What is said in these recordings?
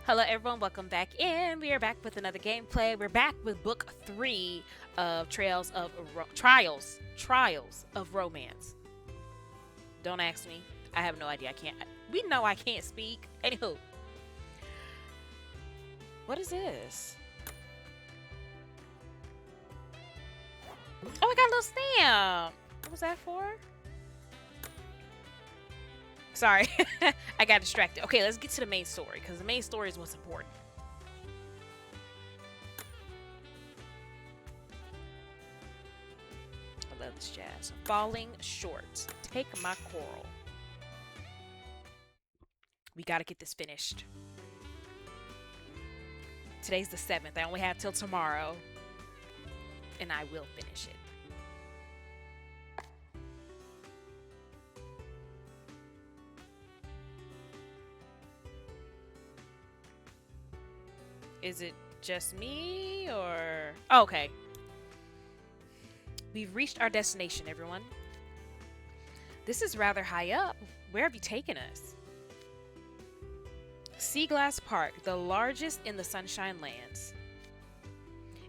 Hello everyone, welcome back in. We are back with another gameplay. We're back with book 3 of Trials of Romance. Don't ask me. I have no idea. We know I can't speak. Anywho. What is this? Oh, I got a little stamp. What was that for? Sorry, I got distracted. Okay, let's get to the main story, because the main story is what's important. I love this jazz. Falling short. Take my coral. We gotta get this finished. Today's the 7th. I only have till tomorrow. And I will finish it. Is it just me or... Oh, okay. We've reached our destination, everyone. This is rather high up. Where have you taken us? Sea Glass Park, the largest in the Sunshine Lands,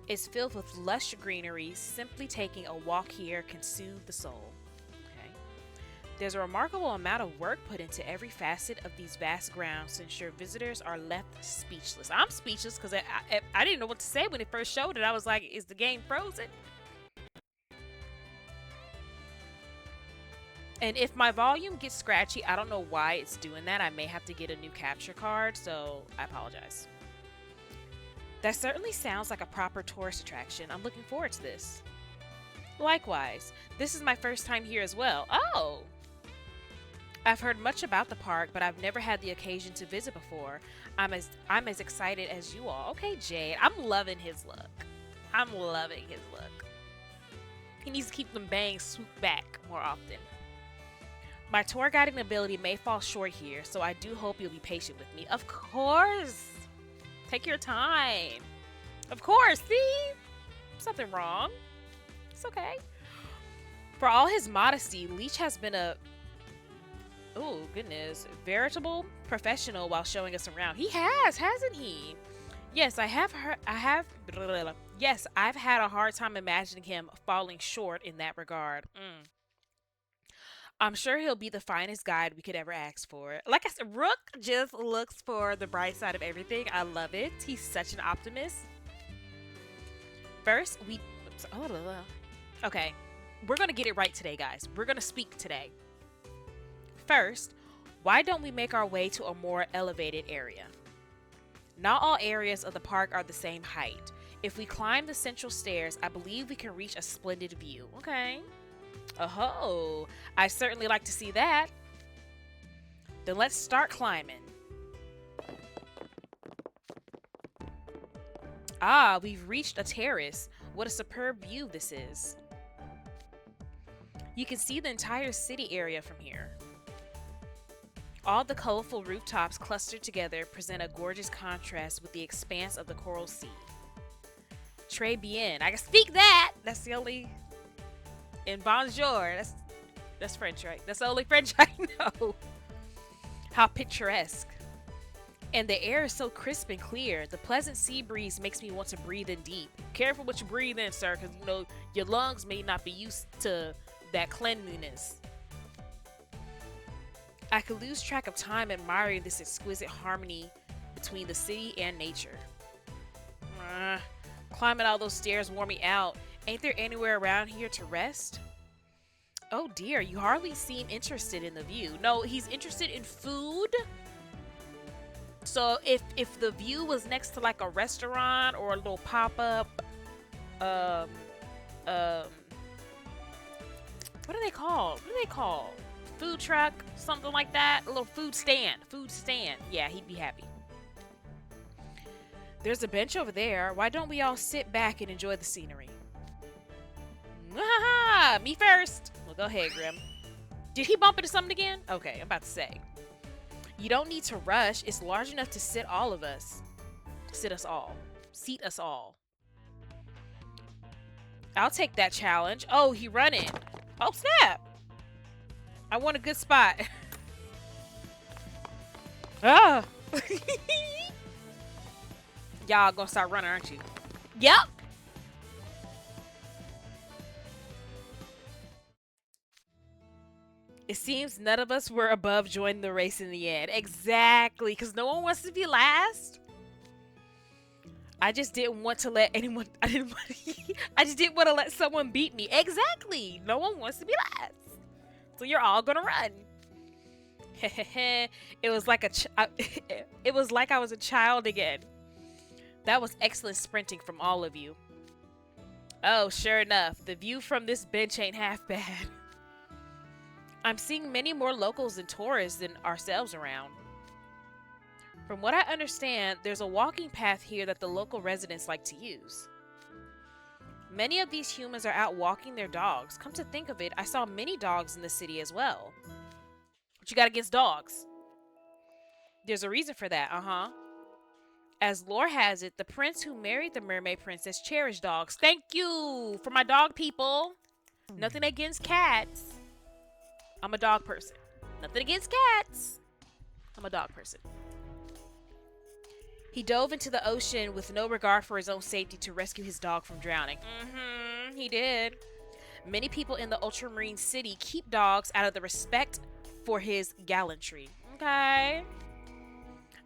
is filled with lush greenery. Simply taking a walk here can soothe the soul. Okay. There's a remarkable amount of work put into every facet of these vast grounds to ensure visitors are left speechless. I'm speechless because I didn't know what to say when it first showed it. I was like, is the game frozen? And if my volume gets scratchy, I don't know why it's doing that. I may have to get a new capture card, so I apologize. That certainly sounds like a proper tourist attraction. I'm looking forward to this. Likewise, this is my first time here as well. Oh! I've heard much about the park, but I've never had the occasion to visit before. I'm as excited as you all. Okay, Jade. I'm loving his look. I'm loving his look. He needs to keep them bangs swooped back more often. My tour guiding ability may fall short here, so I do hope you'll be patient with me. Of course! Take your time. Of course, see? Something wrong. It's okay. For all his modesty, Leech has been a... Oh, goodness. Veritable professional while showing us around. He has, hasn't he? Yes, Yes, I've had a hard time imagining him falling short in that regard. I'm sure he'll be the finest guide we could ever ask for. Like I said, Rook just looks for the bright side of everything. I love it. He's such an optimist. First, okay, we're going to get it right today, guys. We're going to speak today. First, why don't we make our way to a more elevated area? Not all areas of the park are the same height. If we climb the central stairs, I believe we can reach a splendid view. Okay. Oh, I certainly like to see that. Then let's start climbing. Ah, we've reached a terrace. What a superb view this is. You can see the entire city area from here. All the colorful rooftops clustered together present a gorgeous contrast with the expanse of the coral sea. Très bien. I can speak that. That's the only... And bonjour. That's French, right? That's the only French I know. How picturesque. And the air is so crisp and clear. The pleasant sea breeze makes me want to breathe in deep. Careful what you breathe in, sir, because, you know, your lungs may not be used to that cleanliness. I could lose track of time admiring this exquisite harmony between the city and nature. Climbing all those stairs wore me out. Ain't there anywhere around here to rest? Oh dear, you hardly seem interested in the view. No, he's interested in food. So if the view was next to like a restaurant or a little pop-up, what are they called? What are they called? Food truck, something like that. A little food stand. Food stand. Yeah, he'd be happy. There's a bench over there. Why don't we all sit back and enjoy the scenery? Me first. Well, go ahead, Grim. Did he bump into something again? Okay, I'm about to say. You don't need to rush. It's large enough to sit all of us. Sit us all. Seat us all. I'll take that challenge. Oh, he running. Oh, snap. I want a good spot. Ah. Y'all gonna start running, aren't you? Yep. It seems none of us were above joining the race in the end. Exactly, because no one wants to be last. I just didn't want to let anyone. I just didn't want to let someone beat me. Exactly. No one wants to be last. So you're all gonna run. It was like it was like I was a child again. That was excellent sprinting from all of you. Oh, sure enough, the view from this bench ain't half bad. I'm seeing many more locals and tourists than ourselves around. From what I understand, there's a walking path here that the local residents like to use. Many of these humans are out walking their dogs. Come to think of it, I saw many dogs in the city as well. What you got against dogs? There's a reason for that, As lore has it, the prince who married the mermaid princess cherished dogs. Thank you for my dog people. Nothing against cats. I'm a dog person. Nothing against cats. I'm a dog person. He dove into the ocean with no regard for his own safety to rescue his dog from drowning. He did. Many people in the Ultramarine City keep dogs out of the respect for his gallantry. Okay.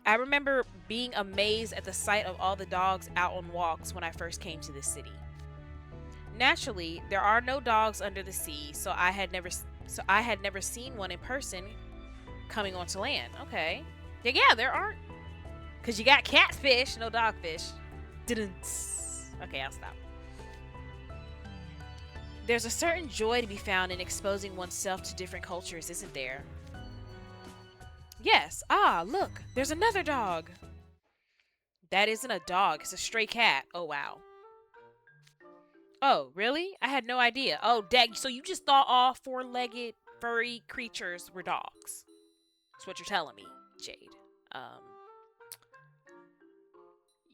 I remember being amazed at the sight of all the dogs out on walks when I first came to this city. Naturally, there are no dogs under the sea, so I had never seen one in person coming onto land. Okay. Yeah, there aren't. Because you got catfish, no dogfish. Okay, I'll stop. There's a certain joy to be found in exposing oneself to different cultures, isn't there? Yes. Ah, look. There's another dog. That isn't a dog. It's a stray cat. Oh, wow. Oh, really? I had no idea. Oh, dang. So you just thought all four-legged, furry creatures were dogs. That's what you're telling me, Jade.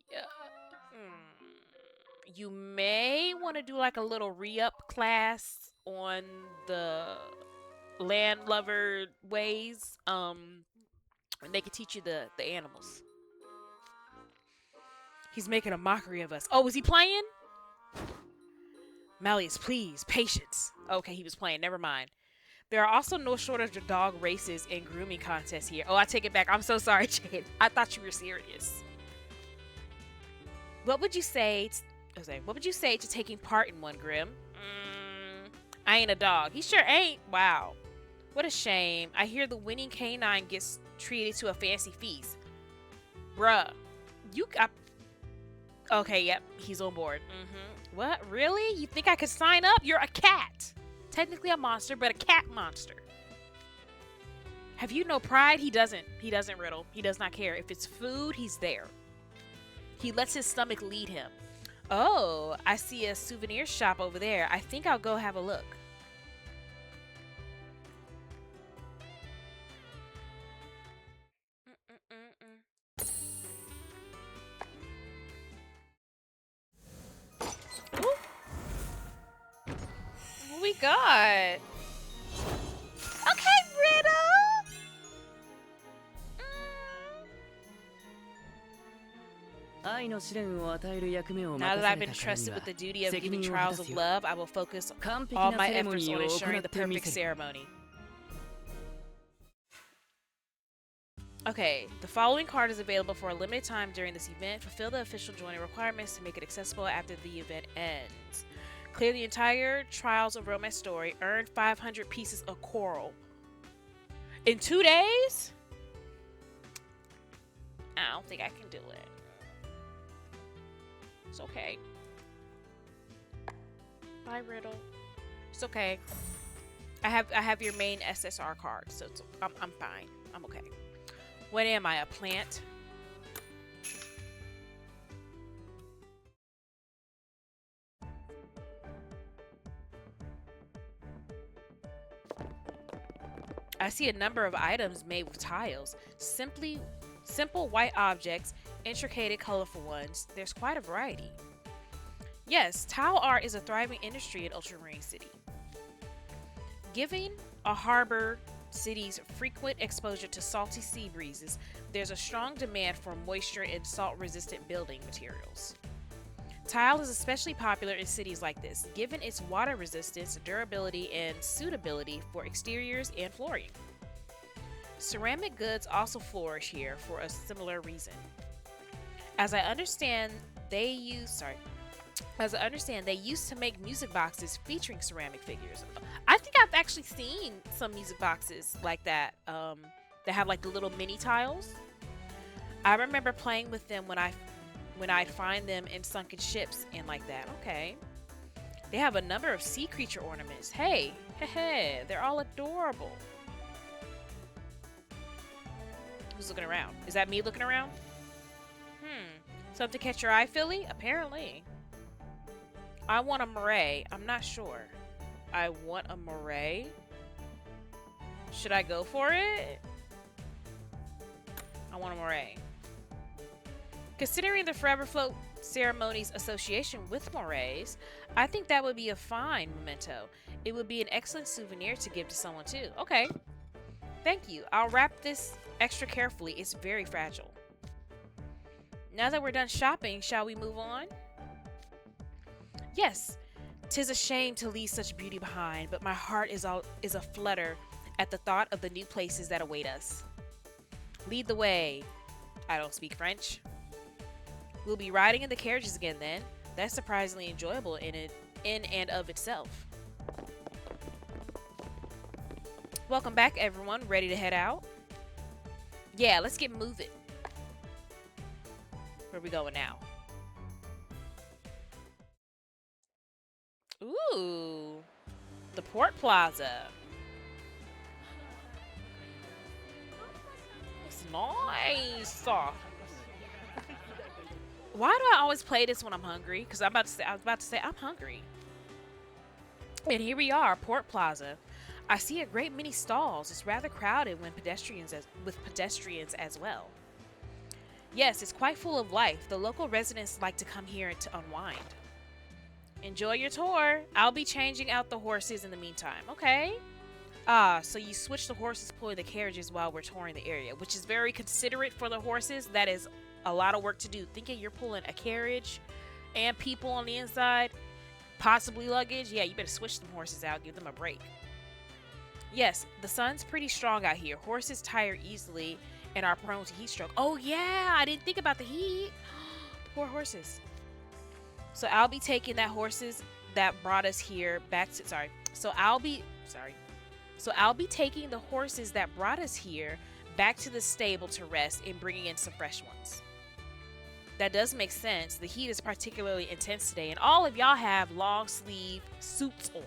Yeah. You may want to do like a little re-up class on the landlubber ways. And they can teach you the animals. He's making a mockery of us. Oh, was he playing? Malleus, please, patience. Okay, he was playing. Never mind. There are also no shortage of dog races and grooming contests here. Oh, I take it back. I'm so sorry, Jade. I thought you were serious. What would you say? What would you say to taking part in one, Grim? I ain't a dog. He sure ain't. Wow. What a shame. I hear the winning canine gets treated to a fancy feast. Bruh. You got... Okay, yep. He's on board. What? Really? You think I could sign up? You're a cat. Technically a monster, but a cat monster. Have you no pride? He doesn't. He doesn't, Riddle. He does not care. If it's food, he's there. He lets his stomach lead him. Oh, I see a souvenir shop over there. I think I'll go have a look. What we got? Okay, Riddle. Now that I've been entrusted with the duty of giving trials of love, I will focus all my efforts on ensuring the perfect ceremony. Okay, the following card is available for a limited time during this event. Fulfill the official joining requirements to make it accessible after the event ends. Clear the entire Trials of Rowmance story. Earn 500 pieces of coral. In 2 days? I don't think I can do it. It's okay. Bye, Riddle. It's okay. I have your main SSR card, so I'm fine. I'm okay. What am I, a plant? I see a number of items made with tiles. Simple white objects, intricate colorful ones. There's quite a variety. Yes, tile art is a thriving industry in Ultramarine City. Giving a harbor city's frequent exposure to salty sea breezes, there's a strong demand for moisture and salt-resistant building materials. Tile is especially popular in cities like this, given its water resistance, durability, and suitability for exteriors and flooring. Ceramic goods also flourish here for a similar reason. As I understand, they use sorry, as I understand, they used to make music boxes featuring ceramic figures. I think I've actually seen some music boxes like that, that have like the little mini tiles. I remember playing with them when I'd find them in sunken ships and like that. Okay. They have a number of sea creature ornaments. Hey, hey, they're all adorable. Who's looking around? Is that me looking around? Something to catch your eye, Philly? Apparently. I want a moray. I'm not sure. I want a moray. Should I go for it? I want a moray. Considering the Forever Float ceremony's association with morays, I think that would be a fine memento. It would be an excellent souvenir to give to someone too. Okay. Thank you. I'll wrap this extra carefully. It's very fragile. Now that we're done shopping, shall we move on? Yes. 'Tis a shame to leave such beauty behind, but my heart is a flutter at the thought of the new places that await us. Lead the way. I don't speak French. We'll be riding in the carriages again then. That's surprisingly enjoyable in and of itself. Welcome back, everyone. Ready to head out? Yeah, let's get moving. Where are we going now? Ooh, the Port Plaza. It's nice. Why do I always play this when I'm hungry? Because I was about to say I'm hungry. And here we are, Port Plaza. I see a great many stalls. It's rather crowded with pedestrians as well. Yes, it's quite full of life. The local residents like to come here to unwind. Enjoy your tour. I'll be changing out the horses in the meantime. Okay. So you switch the horses pulling the carriages while we're touring the area, which is very considerate for the horses. That is a lot of work to do. Thinking you're pulling a carriage and people on the inside, possibly luggage. Yeah, you better switch them horses out. Give them a break. Yes, the sun's pretty strong out here. Horses tire easily and are prone to heat stroke. Oh yeah, I didn't think about the heat. Poor horses. So I'll be taking that horses that brought us here back to So I'll be taking the horses that brought us here back to the stable to rest and bringing in some fresh ones. That does make sense. The heat is particularly intense today, and all of y'all have long sleeve suits on.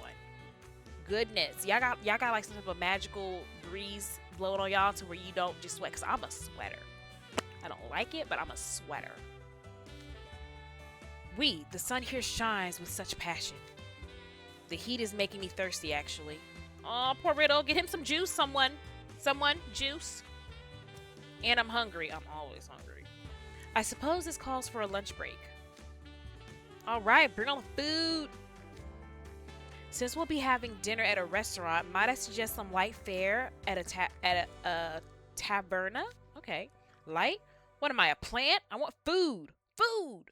Goodness, y'all got like some type of magical breeze blowing on y'all to where you don't just sweat. Cause I'm a sweater. I don't like it, but I'm a sweater. The sun here shines with such passion. The heat is making me thirsty, actually. Oh, poor Riddle. Get him some juice, someone. Someone, juice. And I'm hungry. I'm always hungry. I suppose this calls for a lunch break. All right, bring on the food. Since we'll be having dinner at a restaurant, might I suggest some light fare at a taverna? Okay. Light? What am I, a plant? I want food. Food!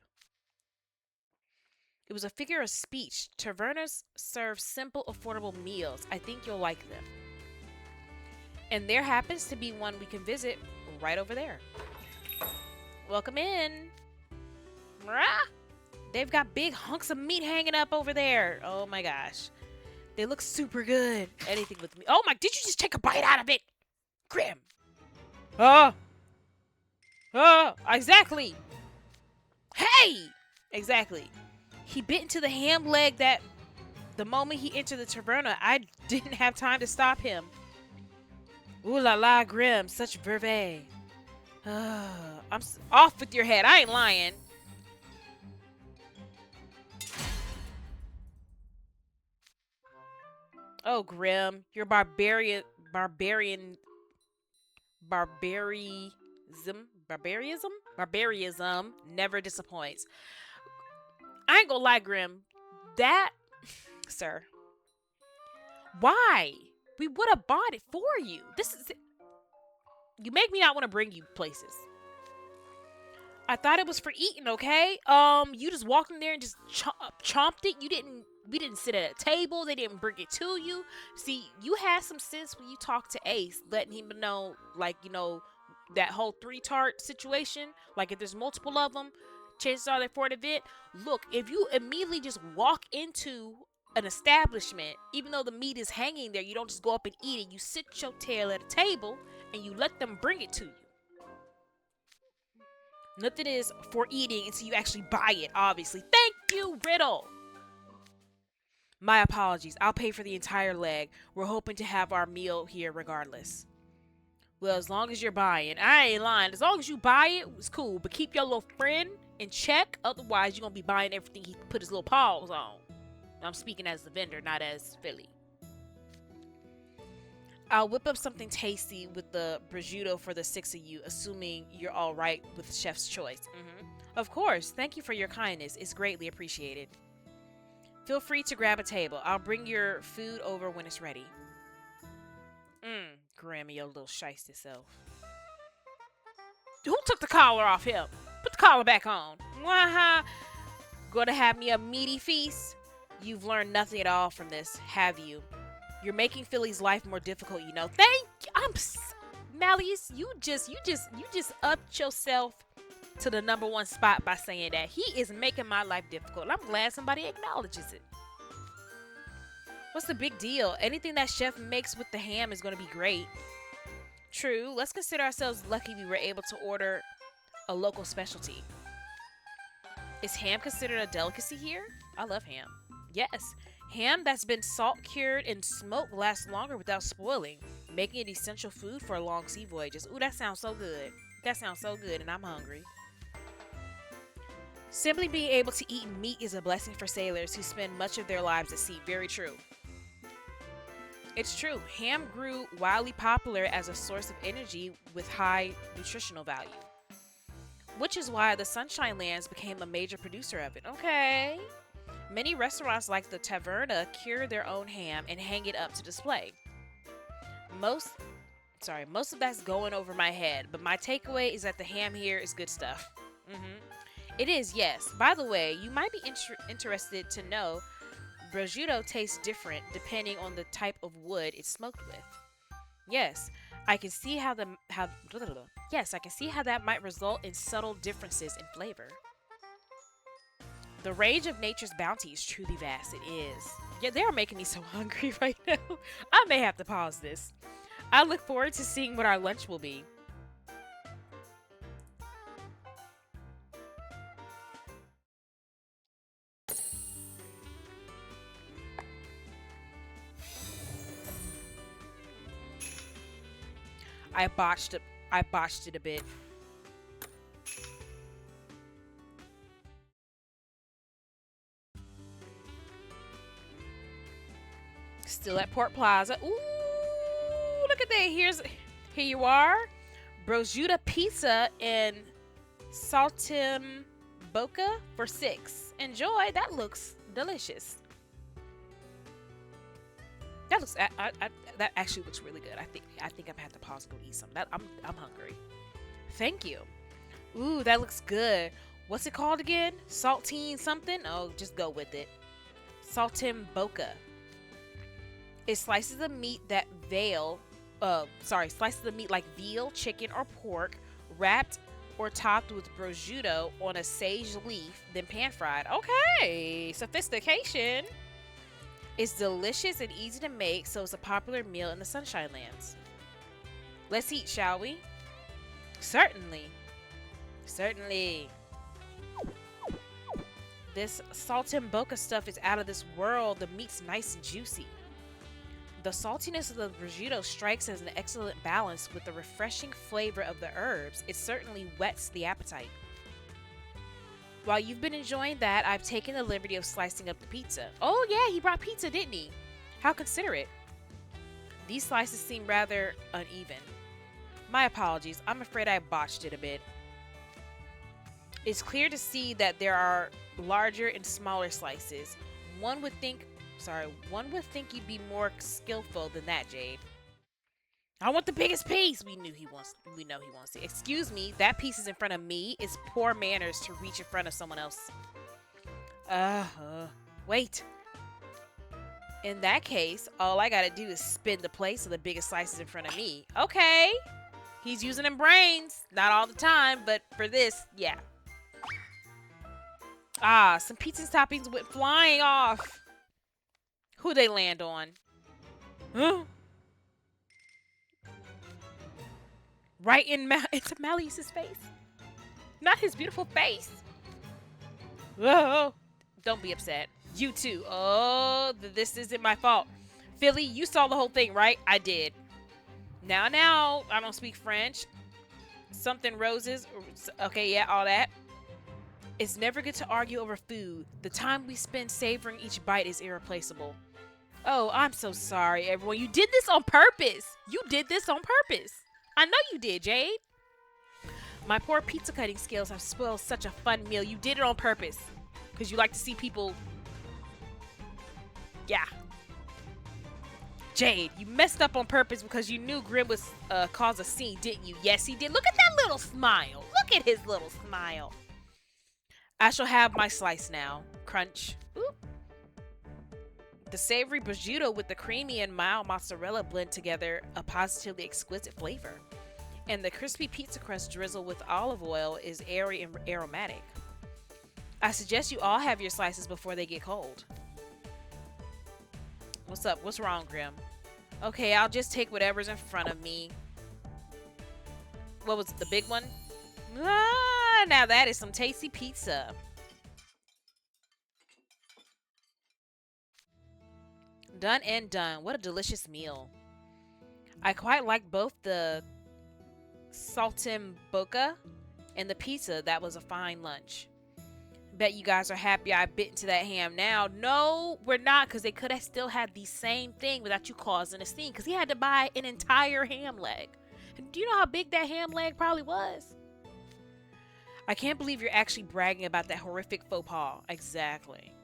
It was a figure of speech. Tavernas serve simple, affordable meals. I think you'll like them. And there happens to be one we can visit right over there. Welcome in. Rah! They've got big hunks of meat hanging up over there. Oh my gosh. They look super good. Anything with me. Oh my, did you just take a bite out of it? Grim. Oh, exactly. Hey! Exactly. He bit into the ham leg that the moment he entered the taverna, I didn't have time to stop him. Ooh la la, Grim. Such verve. I'm off with your head. I ain't lying. Oh, Grim, your barbarism never disappoints. I ain't gonna lie, Grim. That, sir. Why? We would have bought it for you. This is... You make me not want to bring you places. I thought it was for eating, okay? You just walked in there and just chomped it. We didn't sit at a table. They didn't bring it to you. See, you had some sense when you talked to Ace, letting him know, like, you know, that whole 3-tart situation. Like, if there's multiple of them, chances are they're for an event. Look, if you immediately just walk into an establishment, even though the meat is hanging there, you don't just go up and eat it. You sit your tail at a table and you let them bring it to you. Nothing is for eating until you actually buy it, obviously. Thank you, Riddle. My apologies. I'll pay for the entire leg. We're hoping to have our meal here regardless. Well, as long as you're buying. I ain't lying. As long as you buy it, it's cool. But keep your little friend in check. Otherwise, you're going to be buying everything he put his little paws on. I'm speaking as the vendor, not as Philly. I'll whip up something tasty with the prosciutto for the 6 of you, assuming you're all right with chef's choice. Of course. Thank you for your kindness. It's greatly appreciated. Feel free to grab a table. I'll bring your food over when it's ready. Grammy, your little shiesty self. Who took the collar off him? Put the collar back on. Waha. Gonna have me a meaty feast? You've learned nothing at all from this, have you? You're making Philly's life more difficult, you know. Thank you. Malleus, you just upped yourself to the #1 spot by saying that. He is making my life difficult. I'm glad somebody acknowledges it. What's the big deal? Anything that chef makes with the ham is going to be great. True. Let's consider ourselves lucky we were able to order a local specialty. Is ham considered a delicacy here? I love ham. Yes. Ham that's been salt cured and smoked lasts longer without spoiling, making it essential food for long sea voyages. Ooh, that sounds so good. That sounds so good, and I'm hungry. Simply being able to eat meat is a blessing for sailors who spend much of their lives at sea. Very true. It's true. Ham grew wildly popular as a source of energy with high nutritional value, which is why the Sunshine Lands became a major producer of it. Okay. Many restaurants like the Taverna cure their own ham and hang it up to display. Most of that's going over my head, but my takeaway is that the ham here is good stuff. It is, yes. By the way, you might be interested to know prosciutto tastes different depending on the type of wood it's smoked with. Yes, I can see how that might result in subtle differences in flavor. The range of nature's bounty is truly vast. It is. Yeah, they are making me so hungry right now. I may have to pause this. I look forward to seeing what our lunch will be. I botched it a bit. Still at Port Plaza. Ooh, look at that. Here you are. Prosciutto pizza and saltimbocca for $6. Enjoy. That looks delicious. That actually looks really good. I think I'm gonna have to pause and go eat some. I'm hungry. Thank you. Ooh, that looks good. What's it called again? Saltine something? Oh, just go with it. Saltimbocca. It slices the meat like veal, chicken, or pork, wrapped or topped with prosciutto on a sage leaf, then pan fried. Okay, sophistication. It's delicious and easy to make, so it's a popular meal in the Sunshine Lands. Let's eat, shall we? Certainly. Certainly. This saltimbocca stuff is out of this world. The meat's nice and juicy. The saltiness of the prosciutto strikes as an excellent balance with the refreshing flavor of the herbs. It certainly whets the appetite. While you've been enjoying that, I've taken the liberty of slicing up the pizza. Oh yeah, he brought pizza, didn't he? How considerate. These slices seem rather uneven. My apologies, I'm afraid I botched it a bit. It's clear to see that there are larger and smaller slices. One would think Sorry, one would think you'd be more skillful than that, Jade. I want the biggest piece. We know he wants it. Excuse me, that piece is in front of me. It's poor manners to reach in front of someone else. Wait. In that case, all I gotta do is spin the plate so the biggest slice is in front of me. Okay. He's using them brains. Not all the time, but for this, yeah. Ah, some pizza toppings went flying off. Who they land on? Huh? Right into Malleus's face. Not his beautiful face. Whoa. Don't be upset. You too. Oh, this isn't my fault. Philly, you saw the whole thing, right? I did. Now, I don't speak French. Something roses. Okay, yeah, all that. It's never good to argue over food. The time we spend savoring each bite is irreplaceable. Oh, I'm so sorry, everyone. You did this on purpose. You did this on purpose. I know you did, Jade. My poor pizza cutting skills have spoiled such a fun meal. You did it on purpose. Because you like to see people... Yeah. Jade, you messed up on purpose because you knew Grim was cause a scene, didn't you? Yes, he did. Look at that little smile. Look at his little smile. I shall have my slice now. Crunch. Ooh. The savory prosciutto with the creamy and mild mozzarella blend together a positively exquisite flavor. And the crispy pizza crust drizzled with olive oil is airy and aromatic. I suggest you all have your slices before they get cold. What's up? What's wrong, Grim? Okay, I'll just take whatever's in front of me. What was it, the big one? Ah, now that is some tasty pizza. Done and done. What a delicious meal. I quite like both the saltimbocca and the pizza. That was a fine lunch. Bet you guys are happy I bit into that ham now. No, we're not, because they could have still had the same thing without you causing a scene, because he had to buy an entire ham leg. And do you know how big that ham leg probably was? I can't believe you're actually bragging about that horrific faux pas. Exactly.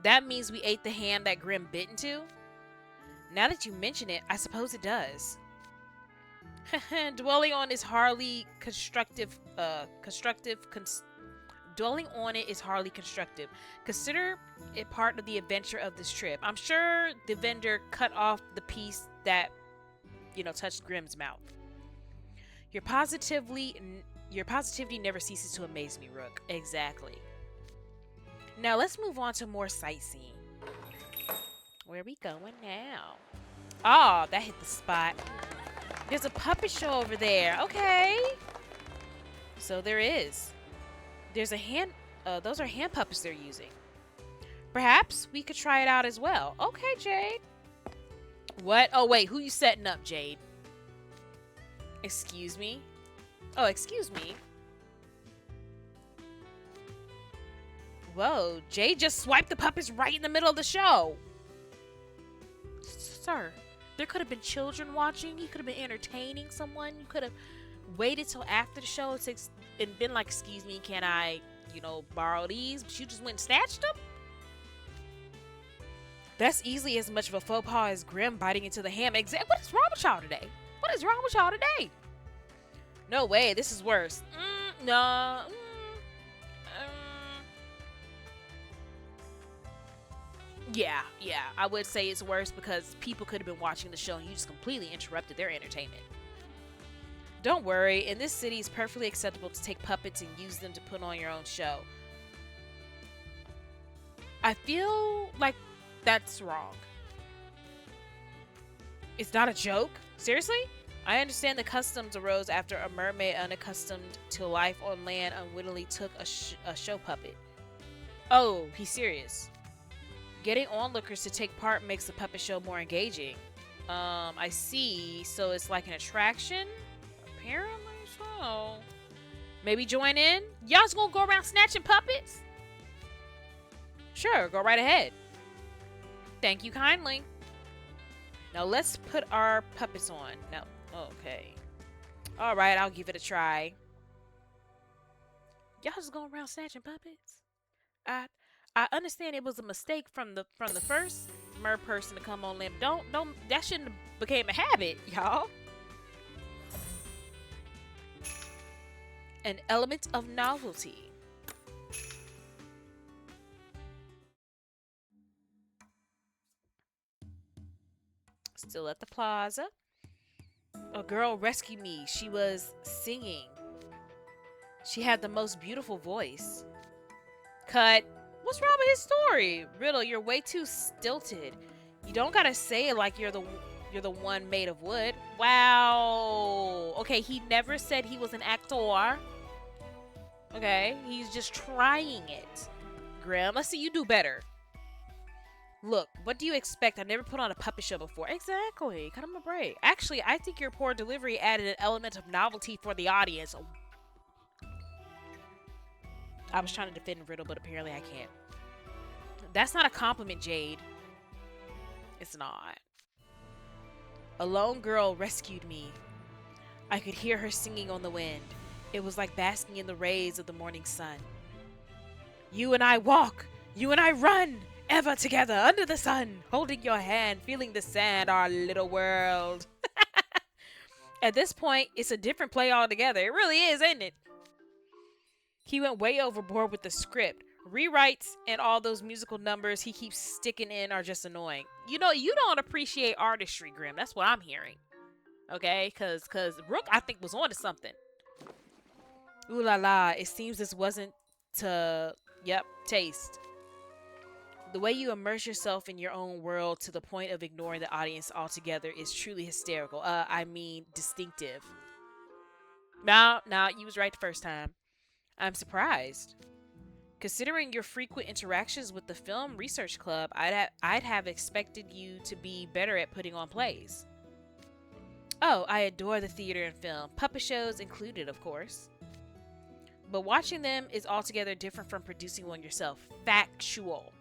That means we ate the ham that Grim bit into? Now that you mention it, I suppose it does. Dwelling on is hardly constructive. Dwelling on it is hardly constructive. Consider it part of the adventure of this trip. I'm sure the vendor cut off the piece that, touched Grim's mouth. Your positivity never ceases to amaze me, Rook. Exactly. Now let's move on to more sightseeing. Where are we going now? Oh, that hit the spot. There's a puppet show over there. Okay. So there is. There's a hand... those are hand puppets they're using. Perhaps we could try it out as well. Okay, Jade. What? Oh, wait. Who you setting up, Jade? Excuse me? Oh, excuse me. Whoa. Jade just swiped the puppets right in the middle of the show. Sir, there could have been children watching. You could have been entertaining someone. You could have waited till after the show and been like, excuse me, can I, borrow these? But you just went and snatched them? That's easily as much of a faux pas as Grim biting into the ham. What is wrong with y'all today? What is wrong with y'all today? No way, this is worse. No. Yeah, I would say it's worse because people could have been watching the show and you just completely interrupted their entertainment. Don't worry, in this city it's perfectly acceptable to take puppets and use them to put on your own show. I feel like that's wrong. It's not a joke? Seriously? I understand the customs arose after a mermaid unaccustomed to life on land unwittingly took a show puppet. Oh, he's serious. Getting onlookers to take part makes the puppet show more engaging. I see. So it's like an attraction? Apparently so. Maybe join in? Y'all just gonna go around snatching puppets? Sure, go right ahead. Thank you kindly. Now let's put our puppets on. No. Okay. Alright, I'll give it a try. Y'all just going around snatching puppets? I understand it was a mistake from the first mer person to come on limp. Don't that shouldn't have became a habit, y'all. An element of novelty. Still at the plaza. A girl rescued me. She was singing. She had the most beautiful voice. Cut. What's wrong with his story? Riddle, you're way too stilted. You don't gotta say it like you're the one made of wood. Wow. Okay, he never said he was an actor. Okay, he's just trying it. Grim, let's see you do better. Look, what do you expect? I've never put on a puppet show before. Exactly. Cut him a break. Actually, I think your poor delivery added an element of novelty for the audience. I was trying to defend Riddle, but apparently I can't. That's not a compliment, Jade. It's not. A lone girl rescued me. I could hear her singing on the wind. It was like basking in the rays of the morning sun. You and I walk. You and I run. Ever together under the sun. Holding your hand. Feeling the sand. Our little world. At this point, it's a different play altogether. It really is, isn't it? He went way overboard with the script. Rewrites and all those musical numbers he keeps sticking in are just annoying. You know, you don't appreciate artistry, Grim. That's what I'm hearing. Okay? Because Rook, I think, was on to something. Ooh la la. It seems this wasn't to, taste. The way you immerse yourself in your own world to the point of ignoring the audience altogether is truly hysterical. I mean, distinctive. No, you was right the first time. I'm surprised. Considering your frequent interactions with the Film Research Club, I'd have expected you to be better at putting on plays. Oh, I adore the theater and film, puppet shows included, of course. But watching them is altogether different from producing one yourself. Factual.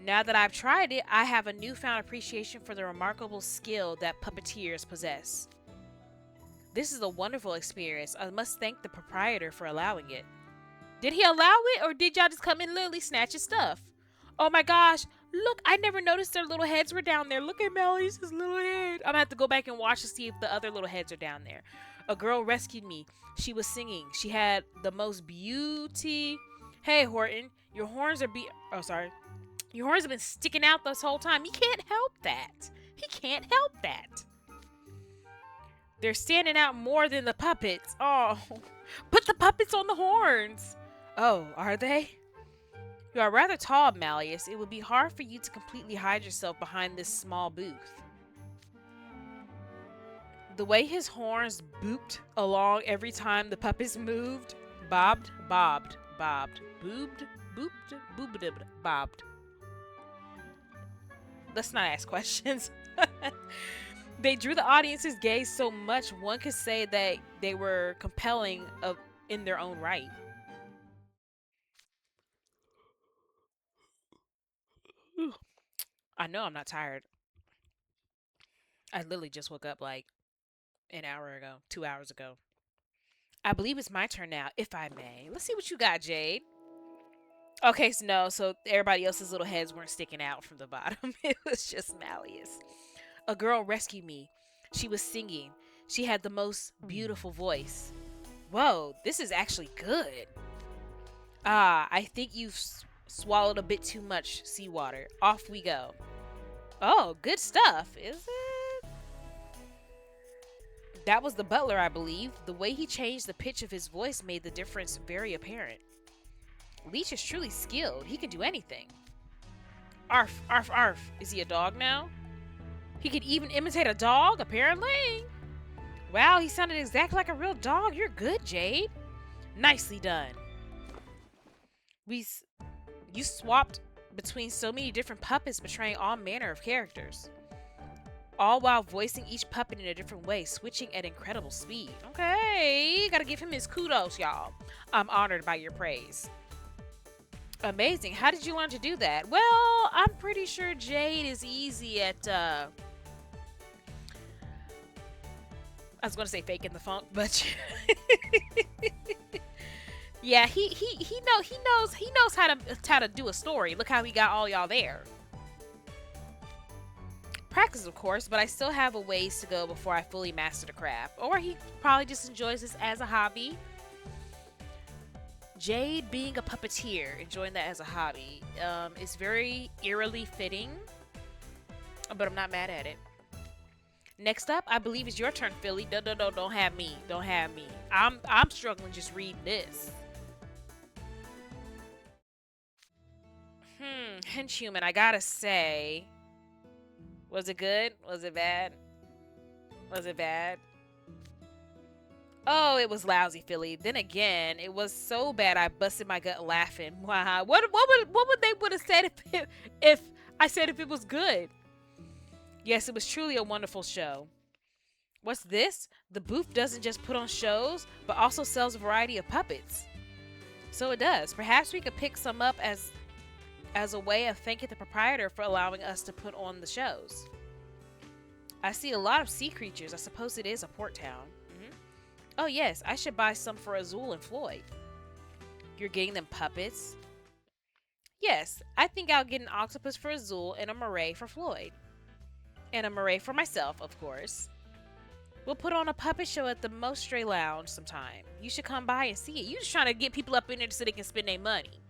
Now that I've tried it, I have a newfound appreciation for the remarkable skill that puppeteers possess. This is a wonderful experience. I must thank the proprietor for allowing it. Did he allow it, or did y'all just come in and literally snatch his stuff? Oh my gosh, look, I never noticed their little heads were down there. Look at Mally's little head. I'm gonna have to go back and watch to see if the other little heads are down there. A girl rescued me. She was singing. She had the most beauty. Hey, Horton, your horns are Your horns have been sticking out this whole time. He can't help that. He can't help that. They're standing out more than the puppets. Oh, put the puppets on the horns. Oh, are they? You are rather tall, Malleus. It would be hard for you to completely hide yourself behind this small booth. The way his horns booped along every time the puppets moved. Bobbed, bobbed, bobbed. Boobed, booped, boobed, bobbed. Let's not ask questions. They drew the audience's gaze so much, one could say that they were compelling in their own right. I know I'm not tired. I literally just woke up like an hour ago, 2 hours ago. I believe it's my turn now, if I may. Let's see what you got, Jade. Okay, so everybody else's little heads weren't sticking out from the bottom. It was just Malleus. A girl rescued me. She was singing. She had the most beautiful voice. Whoa, this is actually good. I think you've swallowed a bit too much seawater. Off we go. Oh, good stuff, is it? That was the butler, I believe. The way he changed the pitch of his voice made the difference very apparent. Leech is truly skilled. He can do anything. Arf, arf, arf. Is he a dog now? He could even imitate a dog, apparently. Wow, he sounded exactly like a real dog. You're good, Jade. Nicely done. You swapped between so many different puppets, portraying all manner of characters. All while voicing each puppet in a different way, switching at incredible speed. Okay, gotta give him his kudos, y'all. I'm honored by your praise. Amazing. How did you learn to do that? Well, I'm pretty sure Jade is easy at, I was going to say faking the funk, but Yeah, he knows how to do a story. Look how he got all y'all there. Practice, of course, but I still have a ways to go before I fully master the craft. Or he probably just enjoys this as a hobby. Jade being a puppeteer, enjoying that as a hobby, is very eerily fitting, but I'm not mad at it. Next up, I believe it's your turn, Philly. Don't have me. Don't have me. I'm struggling just reading this. Henchhuman, I gotta say, was it good? Was it bad? Was it bad? Oh, it was lousy, Philly. Then again, it was so bad I busted my gut laughing. Wow. What would they would have said if I said if it was good? Yes, it was truly a wonderful show. What's this? The booth doesn't just put on shows, but also sells a variety of puppets. So it does. Perhaps we could pick some up as a way of thanking the proprietor for allowing us to put on the shows. I see a lot of sea creatures. I suppose it is a port town. Oh yes, I should buy some for Azul and Floyd. You're getting them puppets? Yes, I think I'll get an octopus for Azul and a moray for Floyd. And a moray for myself, of course. We'll put on a puppet show at the Mostre Lounge sometime. You should come by and see it. You just trying to get people up in there so they can spend their money.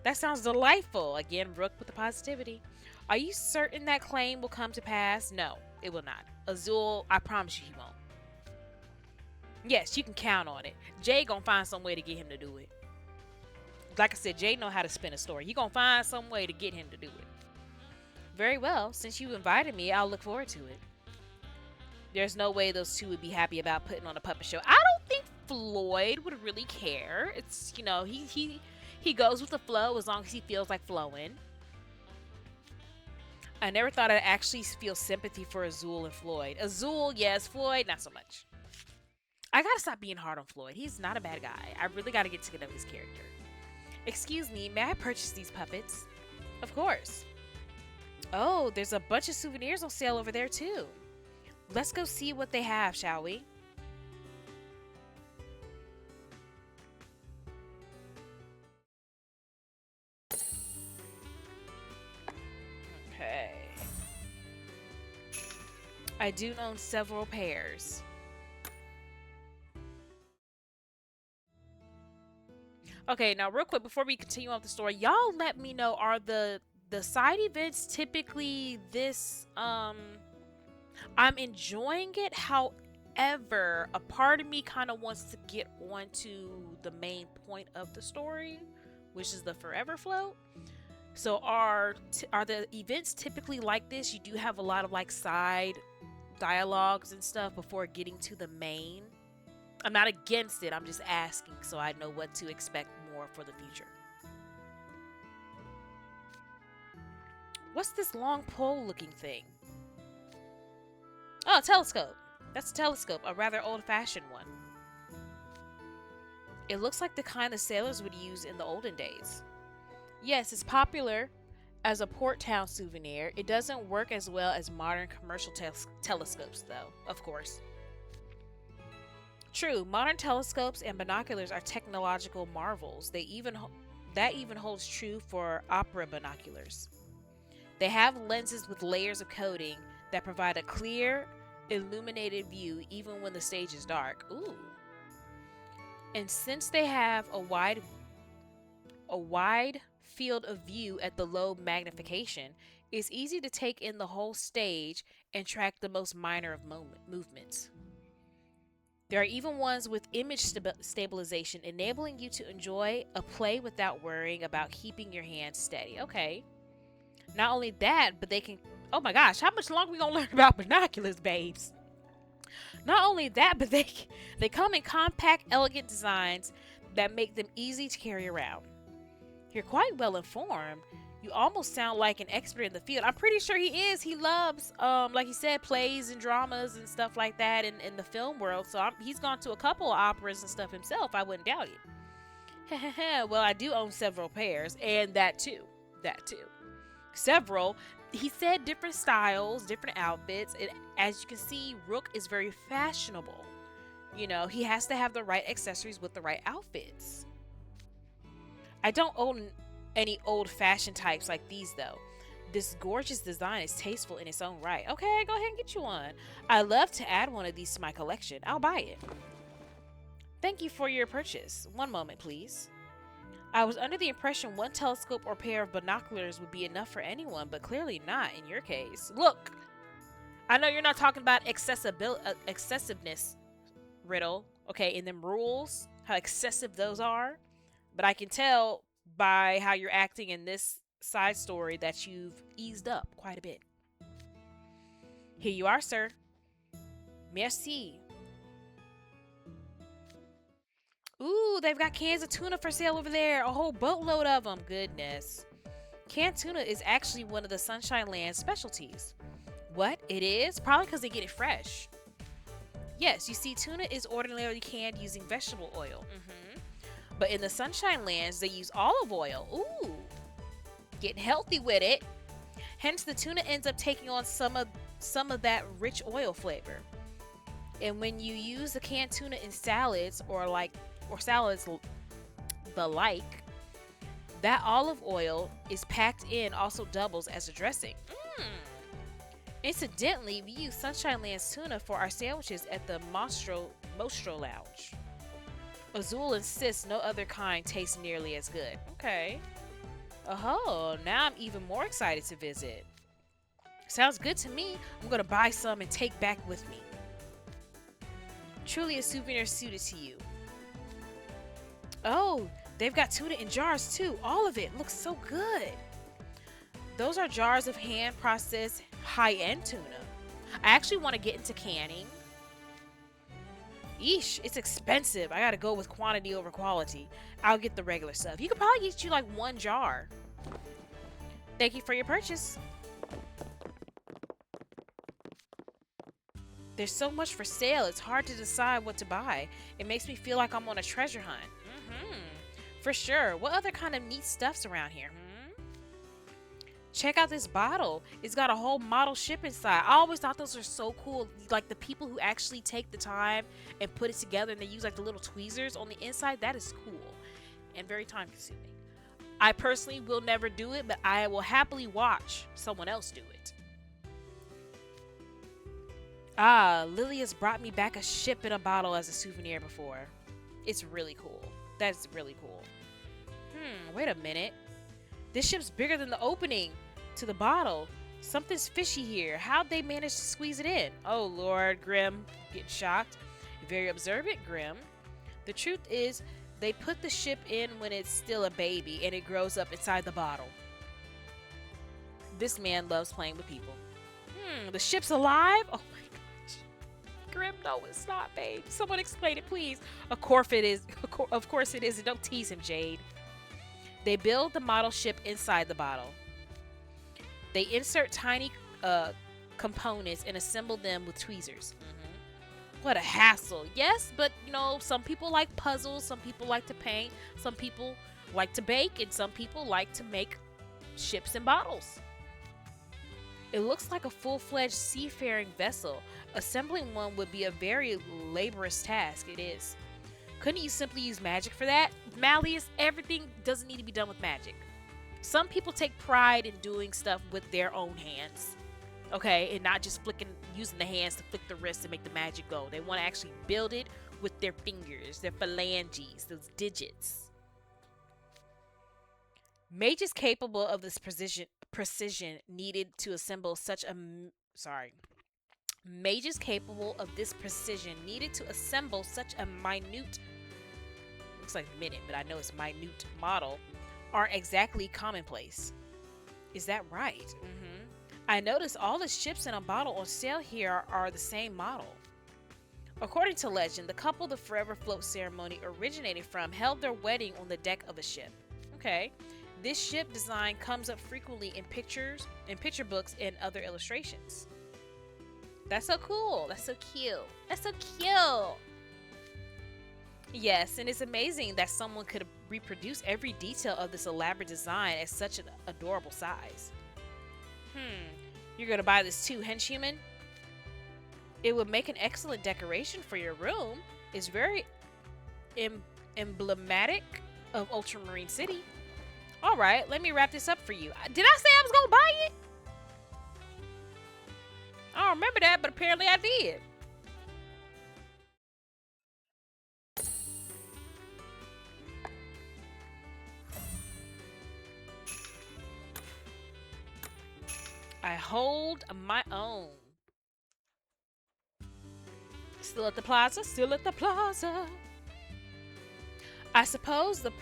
That sounds delightful. Again, Rook with the positivity. Are you certain that claim will come to pass? No, it will not. Azul, I promise you he won't. Yes, you can count on it. Jay gonna find some way to get him to do it. Like I said, Jay know how to spin a story. He gonna find some way to get him to do it. Very well. Since you invited me, I'll look forward to it. There's no way those two would be happy about putting on a puppet show. I don't think Floyd would really care. It's, he goes with the flow as long as he feels like flowing. I never thought I'd actually feel sympathy for Azul and Floyd. Azul, yes. Floyd, not so much. I gotta stop being hard on Floyd. He's not a bad guy. I really gotta get to know his character. Excuse me, may I purchase these puppets? Of course. Oh, there's a bunch of souvenirs on sale over there too. Let's go see what they have, shall we? Okay. I do own several pairs. Okay, now real quick before we continue on with the story, y'all let me know, are the side events typically this I'm enjoying it. However, a part of me kind of wants to get onto the main point of the story, which is the Forever Float. So are the events typically like this? You do have a lot of like side dialogues and stuff before getting to the main. I'm not against it. I'm just asking so I know what to expect more for the future. What's this long pole looking thing? Oh, a telescope. That's a telescope, a rather old-fashioned one. It looks like the kind the sailors would use in the olden days. Yes, it's popular as a port town souvenir. It doesn't work as well as modern commercial telescopes, though, of course. True, modern telescopes and binoculars are technological marvels. That even holds true for opera binoculars. They have lenses with layers of coating that provide a clear, illuminated view even when the stage is dark. Ooh. And since they have a wide field of view at the low magnification, it's easy to take in the whole stage and track the most minor of movements. There are even ones with image stabilization, enabling you to enjoy a play without worrying about keeping your hands steady. Okay. Not only that, but they can... Oh my gosh, how much longer we gonna learn about binoculars, babes? Not only that, but they come in compact, elegant designs that make them easy to carry around. You're quite well informed. You almost sound like an expert in the field. I'm pretty sure he is. He loves, like he said, plays and dramas and stuff like that in the film world. So he's gone to a couple of operas and stuff himself. I wouldn't doubt it. Well, I do own several pairs, and that too. Several. He said different styles, different outfits. And as you can see, Rook is very fashionable. You know, he has to have the right accessories with the right outfits. I don't own any old-fashioned types like these, though. This gorgeous design is tasteful in its own right. Okay, go ahead and get you one. I'd love to add one of these to my collection. I'll buy it. Thank you for your purchase. One moment, please. I was under the impression one telescope or pair of binoculars would be enough for anyone, but clearly not in your case. Look! I know you're not talking about excessiveness, Riddle, okay, in them rules, how excessive those are, but I can tell by how you're acting in this side story that you've eased up quite a bit. Here you are, sir. Merci. Ooh, they've got cans of tuna for sale over there. A whole boatload of them. Goodness. Canned tuna is actually one of the Sunshine Land's specialties. What? It is? Probably because they get it fresh. Yes, you see, tuna is ordinarily canned using vegetable oil. But in the Sunshine Lands, they use olive oil. Ooh. Getting healthy with it. Hence, the tuna ends up taking on some of that rich oil flavor. And when you use the canned tuna in salads or salads the like, that olive oil is packed in also doubles as a dressing. Incidentally, we use Sunshine Land's tuna for our sandwiches at the Mostro Lounge. Azul insists no other kind tastes nearly as good. Okay. Oh, now I'm even more excited to visit. Sounds good to me. I'm gonna buy some and take back with me. Truly a souvenir suited to you. Oh, they've got tuna in jars too. All of it looks so good. Those are jars of hand-processed high-end tuna. I actually want to get into canning. Eesh, it's expensive. I gotta go with quantity over quality. I'll get the regular stuff. You could probably get you like one jar. Thank you for your purchase. There's so much for sale, it's hard to decide what to buy. It makes me feel like I'm on a treasure hunt. For sure. What other kind of neat stuff's around here? Check out this bottle. It's got a whole model ship inside. I always thought those were so cool. Like the people who actually take the time and put it together and they use like the little tweezers on the inside. That is cool and very time consuming. I personally will never do it, but I will happily watch someone else do it. Ah, Lily has brought me back a ship in a bottle as a souvenir before. It's really cool. That's really cool. Wait a minute. This ship's bigger than the opening to the bottle. Something's fishy here. How'd they manage to squeeze it in? Oh, Lord, Grim. Getting shocked. Very observant, Grim. The truth is, they put the ship in when it's still a baby and it grows up inside the bottle. This man loves playing with people. The ship's alive? Oh my gosh. Grim, no, it's not, babe. Someone explain it, please. Of course it is. Of course it is. And don't tease him, Jade. They build the model ship inside the bottle. They insert tiny components and assemble them with tweezers. What a hassle. Yes, but you know, some people like puzzles, some people like to paint, some people like to bake, and some people like to make ships and bottles. It looks like a full-fledged seafaring vessel. Assembling one would be a very laborious task. It is. Couldn't you simply use magic for that? Malleus, everything doesn't need to be done with magic. Some people take pride in doing stuff with their own hands. Okay, and not just using the hands to flick the wrist and make the magic go. They want to actually build it with their fingers, their phalanges, those digits. Mages capable of this precision needed to assemble such a Mages capable of this precision needed to assemble such a minute, looks like minute, but I know it's minute model, aren't exactly commonplace. Is that right? I noticed all the ships in a bottle on sale here are the same model. According to legend, the couple the Forever Float ceremony originated from held their wedding on the deck of a ship. Okay. This ship design comes up frequently in picture books, and other illustrations. That's so cool. That's so cute. That's so cute. Yes, and it's amazing that someone could reproduce every detail of this elaborate design at such an adorable size. You're gonna buy this too, henchhuman? It would make an excellent decoration for your room. is very em emblematic of Ultramarine City. All right, let me wrap this up for you. Did I say I was gonna buy it? I don't remember that, but apparently I did. I hold my own. Still at the plaza, still at the plaza. I suppose the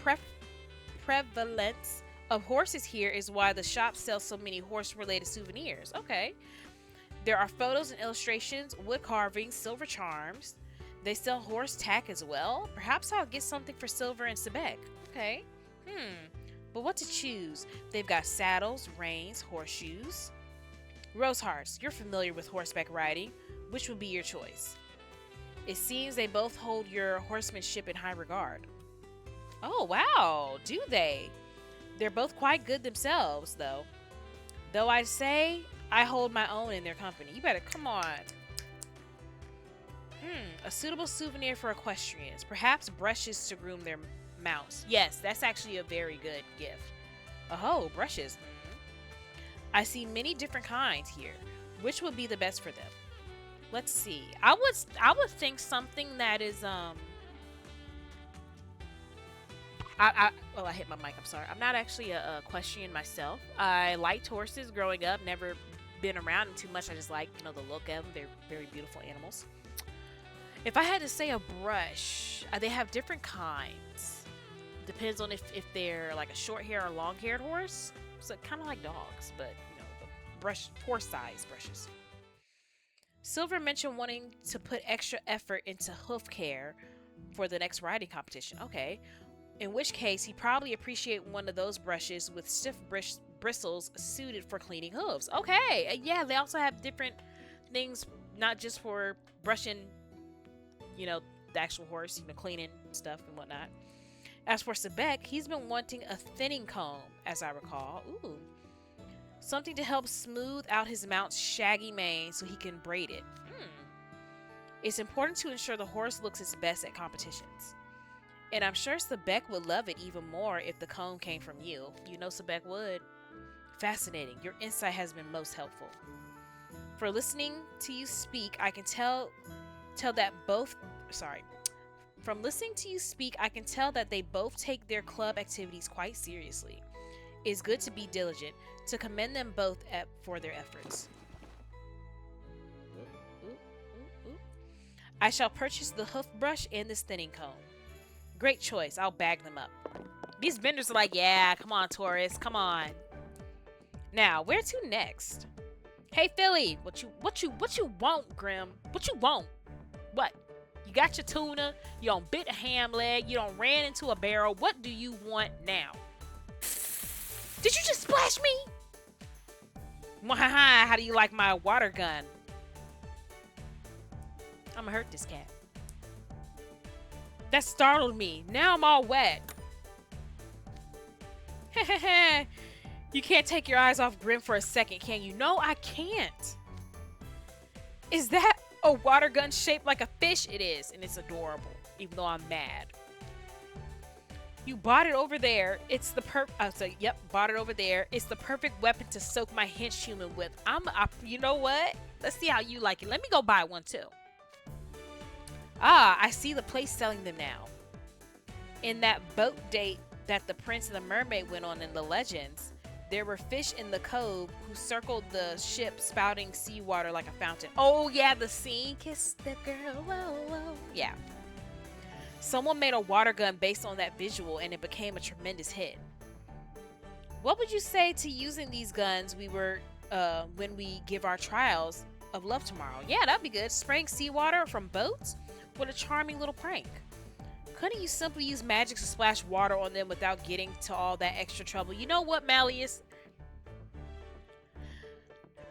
prevalence of horses here is why the shop sells so many horse-related souvenirs. Okay. There are photos and illustrations, wood carvings, silver charms. They sell horse tack as well. Perhaps I'll get something for Silver and Sebek. Okay. But what to choose? They've got saddles, reins, horseshoes. Rosehearts, you're familiar with horseback riding. Which would be your choice? It seems they both hold your horsemanship in high regard. Oh, wow. Do they? They're both quite good themselves, though. Though I say I hold my own in their company. You better come on. A suitable souvenir for equestrians. Perhaps brushes to groom their mounts. Yes, that's actually a very good gift. Oh, brushes. I see many different kinds here. Which would be the best for them? Let's see. I would think something that is I hit my mic. I'm sorry. I'm not actually a equestrian myself. I liked horses growing up. Never been around them too much. I just like, you know, the look of them. They're very beautiful animals. If I had to say a brush, they have different kinds. Depends on if they're like a short hair or long haired horse. So kind of like dogs, but you know, the horse size brushes. Silver mentioned wanting to put extra effort into hoof care for the next riding competition. Okay. In which case, he'd probably appreciate one of those brushes with stiff bristles suited for cleaning hooves. Okay. Yeah, they also have different things, not just for brushing, you know, the actual horse, you know, cleaning stuff and whatnot. As for Sebek, he's been wanting a thinning comb, as I recall. Ooh. Something to help smooth out his mount's shaggy mane so he can braid it. It's important to ensure the horse looks its best at competitions. And I'm sure Sebek would love it even more if the comb came from you. You know Sebek would. Fascinating. Your insight has been most helpful. For listening to you speak, I can tell that both... Sorry. From listening to you speak, I can tell that they both take their club activities quite seriously. It's good to be diligent, to commend them both for their efforts. I shall purchase the hoof brush and this thinning comb. Great choice. I'll bag them up. These vendors are like, yeah, come on, tourists, come on. Now, where to next? Hey, Philly, what you want, Grim? What you want? What? You got your tuna, you done bit a ham leg, you done ran into a barrel. What do you want now? Did you just splash me? Mwahaha, how do you like my water gun? I'm gonna hurt this cat. That startled me. Now I'm all wet. You can't take your eyes off Grim for a second, can you? No, I can't. Is that a water gun shaped like a fish? It is, and it's adorable, even though I'm mad. You bought it over there. It's the yep, bought it over there. It's the perfect weapon to soak my hench human with. You know what? Let's see how you like it. Let me go buy one too. Ah, I see the place selling them now. In that boat date that the prince and the mermaid went on in the legends, there were fish in the cove who circled the ship spouting seawater like a fountain. Oh yeah, the scene. Kiss the girl, whoa, whoa. Yeah. Someone made a water gun based on that visual and it became a tremendous hit. What would you say to using these guns when we give our trials of love tomorrow? Yeah, that'd be good. Spraying seawater from boats? What a charming little prank. Couldn't you simply use magic to splash water on them without getting to all that extra trouble? You know what, Malleus?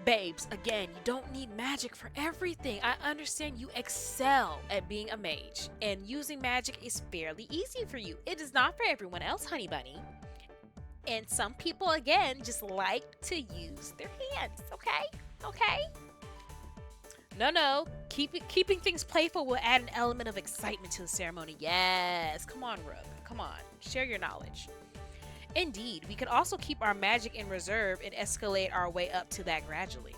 Babes, again, you don't need magic for everything. I understand you excel at being a mage, and using magic is fairly easy for you. It is not for everyone else, honey bunny. And some people, again, just like to use their hands, okay? Okay? No. Keeping things playful will add an element of excitement to the ceremony. Yes. Come on, Rook. Come on. Share your knowledge. Indeed, we can also keep our magic in reserve and escalate our way up to that gradually.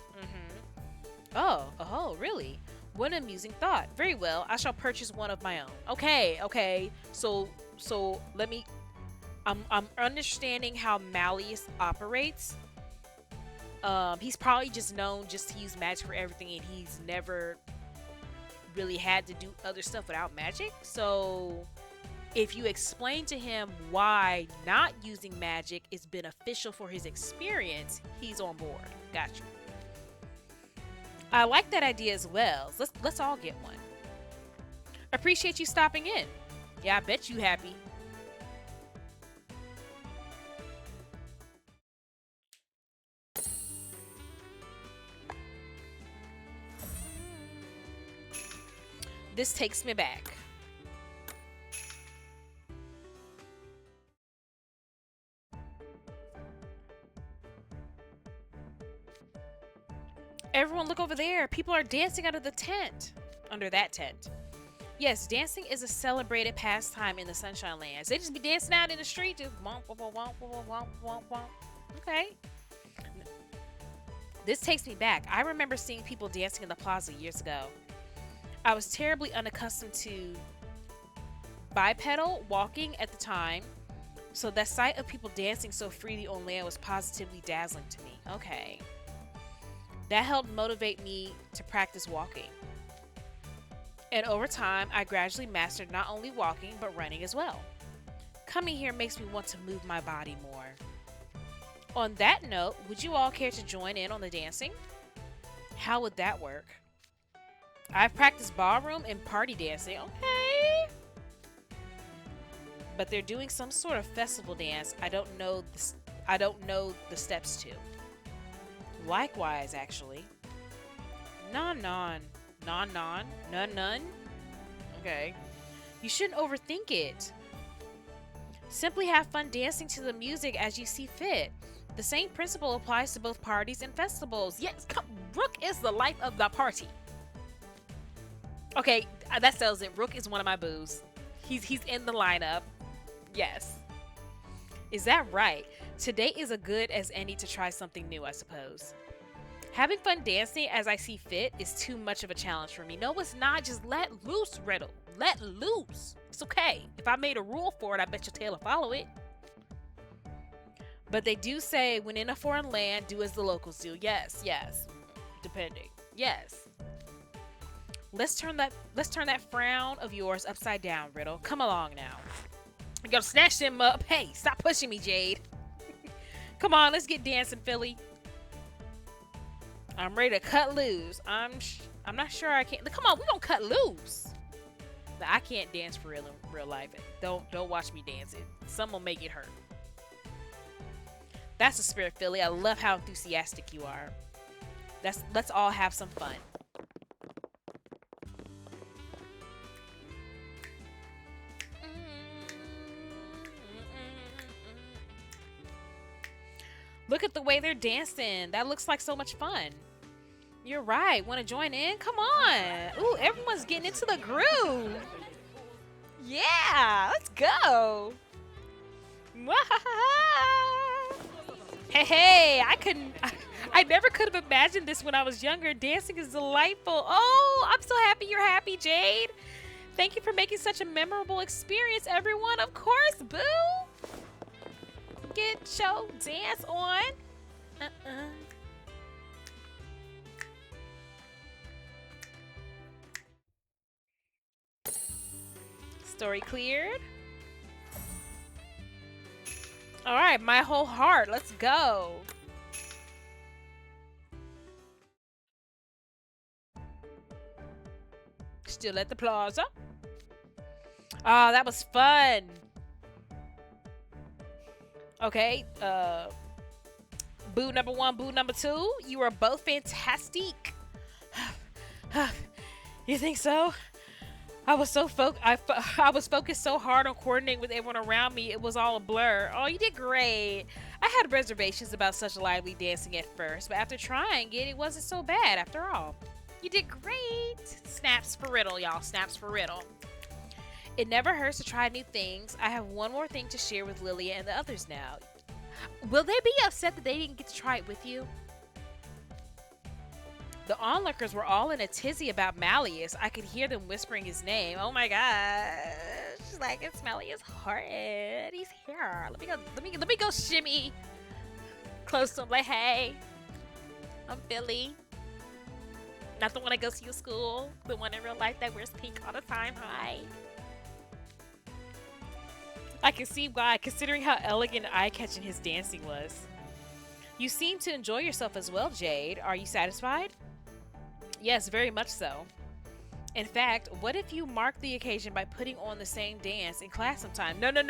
Oh, really? What an amusing thought. Very well, I shall purchase one of my own. Okay. So let me. I'm understanding how Malleus operates. He's probably just known just to use magic for everything, and he's never really had to do other stuff without magic. So if you explain to him why not using magic is beneficial for his experience, he's on board. Gotcha. I like that idea as well. Let's all get one. Appreciate you stopping in. Yeah, I bet you happy. This takes me back. Everyone look over there. People are dancing out of the tent. Under that tent. Yes, dancing is a celebrated pastime in the Sunshine Lands. They just be dancing out in the street, just womp, womp, womp, womp, womp, womp, womp. Okay. This takes me back. I remember seeing people dancing in the plaza years ago. I was terribly unaccustomed to bipedal walking at the time, so the sight of people dancing so freely on land was positively dazzling to me. Okay. That helped motivate me to practice walking. And over time, I gradually mastered not only walking, but running as well. Coming here makes me want to move my body more. On that note, would you all care to join in on the dancing? How would that work? I've practiced ballroom and party dancing. Okay. But they're doing some sort of festival dance I don't know the steps to. Likewise, actually. None. Okay. You shouldn't overthink it. Simply have fun dancing to the music as you see fit. The same principle applies to both parties and festivals. Yes, Rook is the life of the party. Okay, that sells it. Rook is one of my boos. He's in the lineup. Yes. Is that right? Today is as good as any to try something new, I suppose. Having fun dancing as I see fit is too much of a challenge for me. No, it's not. Just let loose, Riddle. Let loose. It's okay. If I made a rule for it, I bet your tail will follow it. But they do say, when in a foreign land, do as the locals do. Yes. Depending. Yes. Let's turn that frown of yours upside down, Riddle. Come along now. You gotta snatch them up. Hey, stop pushing me, Jade. Come on, let's get dancing, Philly. I'm ready to cut loose. I'm not sure I can. Come on, we gonna cut loose. I can't dance for real life. Don't watch me dance. Someone make it hurt. That's the spirit, Philly. I love how enthusiastic you are. Let's all have some fun. Look at the way they're dancing. That looks like so much fun. You're right. Want to join in? Come on. Ooh, everyone's getting into the groove. Yeah, let's go. Hey, I never could have imagined this when I was younger. Dancing is delightful. Oh, I'm so happy you're happy, Jade. Thank you for making such a memorable experience, everyone. Of course, boo. Get your dance on. Story cleared. All right, my whole heart. Let's go. Still at the plaza. Oh, that was fun. Okay, boo number one, boo number two, you are both fantastic. You think so? I was focused so hard on coordinating with everyone around me, it was all a blur. Oh, you did great. I had reservations about such lively dancing at first, but after trying it, it wasn't so bad after all. You did great. Snaps for riddle, y'all. Snaps for riddle. It never hurts to try new things. I have one more thing to share with Lilia and the others now. Will they be upset that they didn't get to try it with you? The onlookers were all in a tizzy about Malleus. I could hear them whispering his name. Oh my gosh. She's like, it's Malleus Horton. He's here. Let me go shimmy close to him. Like, hey, I'm Philly. Not the one that goes to your school. The one in real life that wears pink all the time. Hi. I can see why, considering how elegant and eye-catching his dancing was. You seem to enjoy yourself as well, Jade. Are you satisfied? Yes, very much so. In fact, what if you mark the occasion by putting on the same dance in class sometime? No. Don't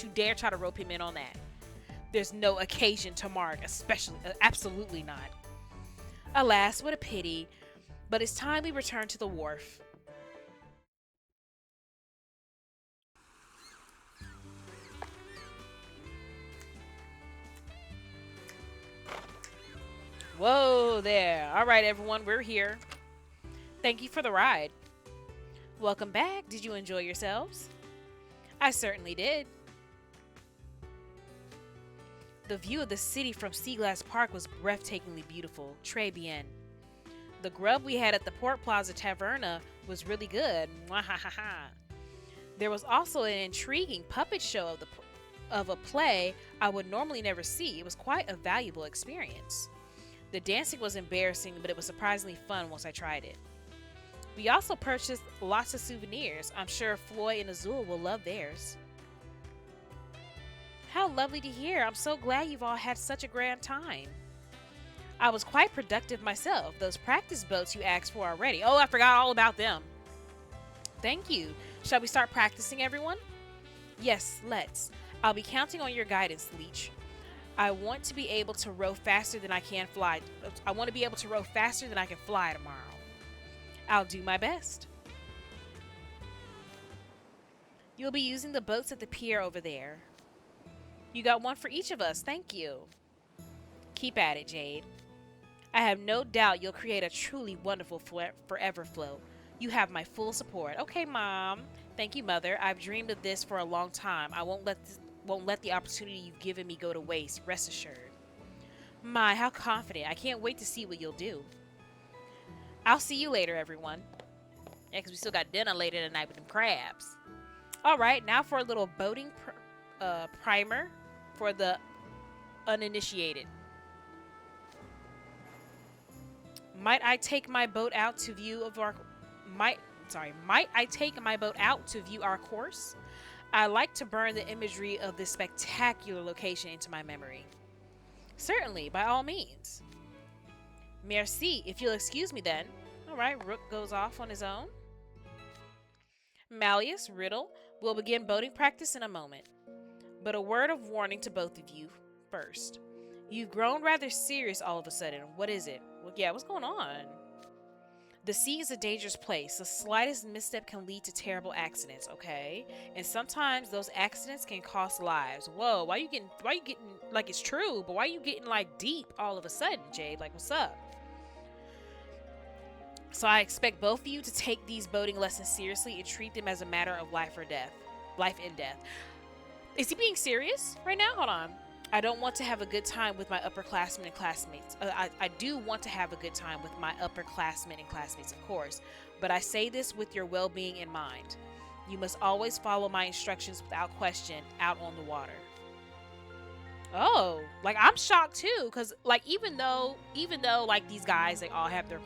you dare try to rope him in on that. There's no occasion to mark, absolutely not. Alas, what a pity. But it's time we return to the wharf. Whoa there. All right, everyone, we're here. Thank you for the ride. Welcome back. Did you enjoy yourselves? I certainly did. The view of the city from Seaglass Park was breathtakingly beautiful. Très bien. The grub we had at the Port Plaza Taverna was really good. Mwahaha. There was also an intriguing puppet show of a play I would normally never see. It was quite a valuable experience. The dancing was embarrassing, but it was surprisingly fun once I tried it. We also purchased lots of souvenirs. I'm sure Floyd and Azul will love theirs. How lovely to hear. I'm so glad you've all had such a grand time. I was quite productive myself. Those practice boats you asked for already. Oh, I forgot all about them. Thank you. Shall we start practicing, everyone? Yes, let's. I'll be counting on your guidance, Leech. I want to be able to row faster than I can fly. I want to be able to row faster than I can fly tomorrow. I'll do my best. You'll be using the boats at the pier over there. You got one for each of us. Thank you. Keep at it, Jade. I have no doubt you'll create a truly wonderful forever float. You have my full support. Okay, Mom. Thank you, Mother. I've dreamed of this for a long time. I won't let the opportunity you've given me go to waste, rest assured. My, how confident. I can't wait to see what you'll do. I'll see you later, everyone. Yeah, because we still got dinner later tonight with them crabs. All right, now for a little boating primer for the uninitiated. Might I take my boat out to view our course? I like to burn the imagery of this spectacular location into my memory. Certainly, by all means. Merci, if you'll excuse me then. Alright, Rook goes off on his own. Malleus, Riddle, we'll begin boating practice in a moment. But a word of warning to both of you first. You've grown rather serious all of a sudden. What is it? Well, yeah, what's going on? The sea is a dangerous place. The slightest misstep can lead to terrible accidents, okay? And sometimes those accidents can cost lives. Whoa, why you getting, like, it's true, but why you getting, like, deep all of a sudden, Jade? Like, what's up? So I expect both of you to take these boating lessons seriously and treat them as a matter of life and death. Is he being serious right now? Hold on. I don't want to have a good time with my upperclassmen and classmates. I do want to have a good time with my upperclassmen and classmates, of course, but I say this with your well-being in mind. You must always follow my instructions without question out on the water. Oh, like, I'm shocked too, because, like, even though like, these guys, they all have their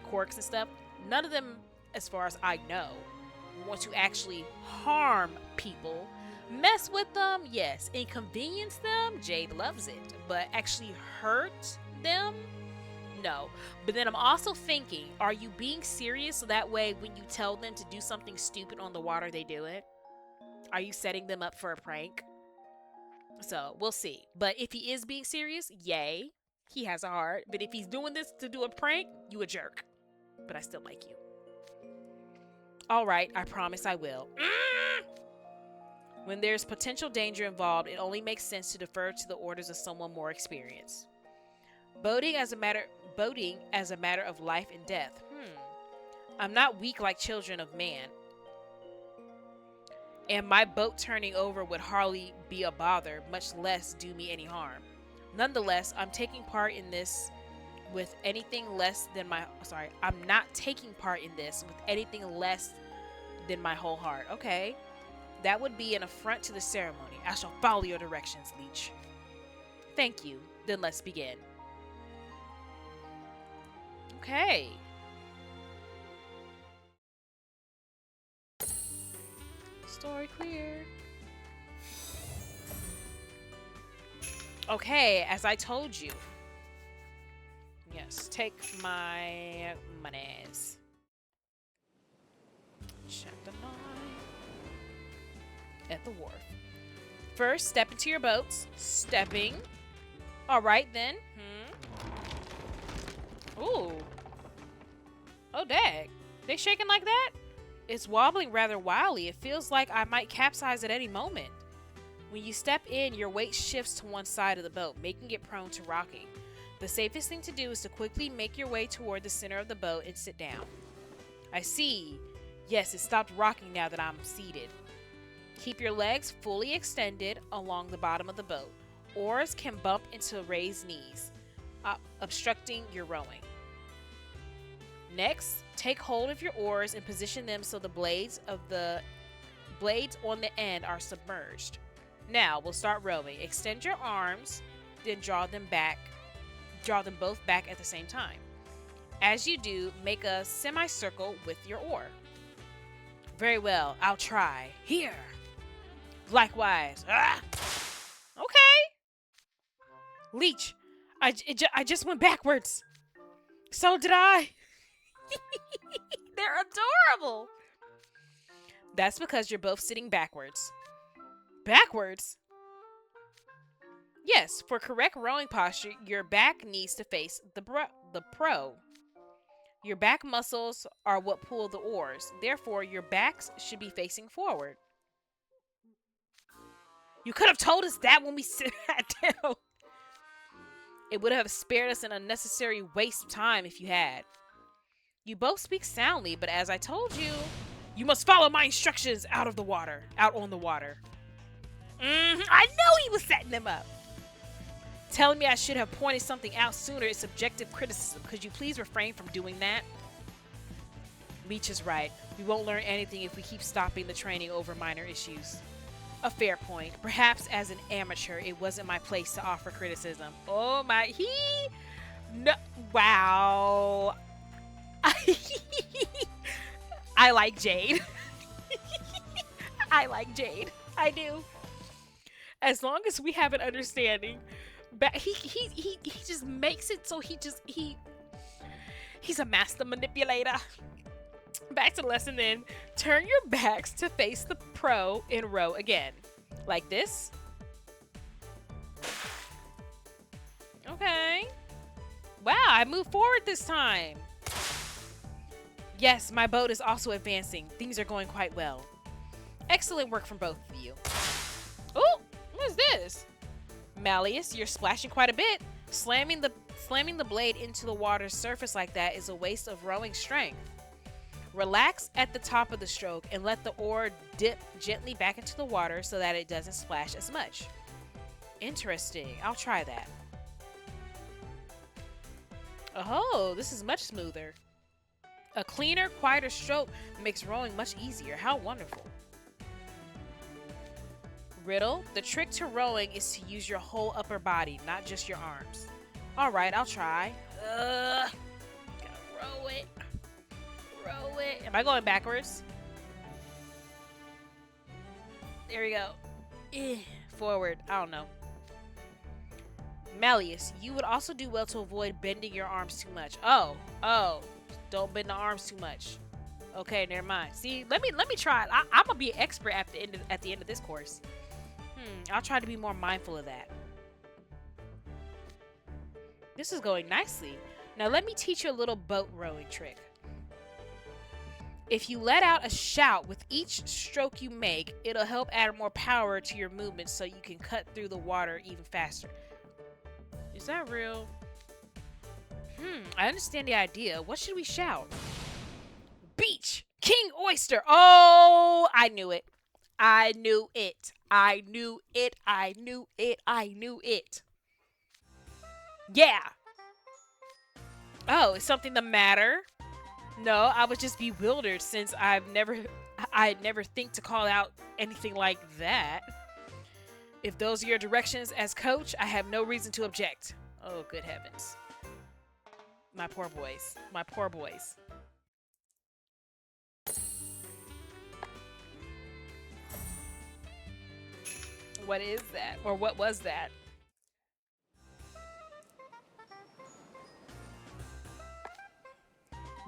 quirks and stuff, none of them, as far as I know, want to actually harm people. Mess with them, yes. Inconvenience them, Jade loves it. But actually hurt them, no. But then I'm also thinking, are you being serious so that way when you tell them to do something stupid on the water, they do it? Are you setting them up for a prank? So, we'll see. But if he is being serious, yay. He has a heart. But if he's doing this to do a prank, you a jerk. But I still like you. Alright, I promise I will. When there's potential danger involved, it only makes sense to defer to the orders of someone more experienced. Boating as a matter of life and death. I'm not weak like children of man. And my boat turning over would hardly be a bother, much less do me any harm. Nonetheless, I'm taking part in this with anything less than my I'm not taking part in this with anything less than my whole heart. Okay. That would be an affront to the ceremony. I shall follow your directions, leech. Thank you. Then let's begin. Okay. Story clear. Okay, as I told you. Yes, take my monies. Chapter 9. At the wharf. First, step into your boats. Stepping. Alright then. Ooh. Oh, dag. They shaking like that? It's wobbling rather wildly. It feels like I might capsize at any moment. When you step in, your weight shifts to one side of the boat, making it prone to rocking. The safest thing to do is to quickly make your way toward the center of the boat and sit down. I see. Yes, it stopped rocking now that I'm seated. Keep your legs fully extended along the bottom of the boat. Oars can bump into raised knees, obstructing your rowing. Next, take hold of your oars and position them so the blades on the end are submerged. Now, we'll start rowing. Extend your arms, then draw them both back at the same time. As you do, make a semicircle with your oar. Very well, I'll try. Here. Likewise. Ah! Okay. Leech, I just went backwards. So did I. They're adorable. That's because you're both sitting backwards. Backwards? Yes, for correct rowing posture, your back needs to face the prow. Your back muscles are what pull the oars. Therefore, your backs should be facing forward. You could have told us that when we sat down. It would have spared us an unnecessary waste of time if you had. You both speak soundly, but as I told you, you must follow my instructions out on the water. I know he was setting them up. Telling me I should have pointed something out sooner is subjective criticism. Could you please refrain from doing that? Leech is right. We won't learn anything if we keep stopping the training over minor issues. A fair point. Perhaps as an amateur, it wasn't my place to offer criticism. Oh my, no, wow. I like Jade. I like Jade. I do. As long as we have an understanding, but he just makes it so he's a master manipulator. Back to the lesson then. Turn your backs to face the pro and row again. Like this. Okay. Wow, I moved forward this time. Yes, my boat is also advancing. Things are going quite well. Excellent work from both of you. Oh, what is this? Malleus, you're splashing quite a bit. Slamming the blade into the water's surface like that is a waste of rowing strength. Relax at the top of the stroke and let the oar dip gently back into the water so that it doesn't splash as much. Interesting. I'll try that. Oh, this is much smoother. A cleaner, quieter stroke makes rowing much easier. How wonderful. Riddle, the trick to rowing is to use your whole upper body, not just your arms. Alright, I'll try. Gotta row it. Row it. Am I going backwards? There we go. Forward. I don't know. Malleus, you would also do well to avoid bending your arms too much. Oh. Don't bend the arms too much. Okay, never mind. See, let me try it. I'm gonna be an expert at the end of this course. I'll try to be more mindful of that. This is going nicely. Now let me teach you a little boat rowing trick. If you let out a shout with each stroke you make, it'll help add more power to your movements so you can cut through the water even faster. Is that real? I understand the idea. What should we shout? Beach! King Oyster! Oh, I knew it. I knew it. I knew it. I knew it. I knew it. Yeah. Oh, is something the matter? No, I was just bewildered since I'd never think to call out anything like that. If those are your directions as coach, I have no reason to object. Oh, good heavens. My poor boys. My poor boys. What is that? Or what was that?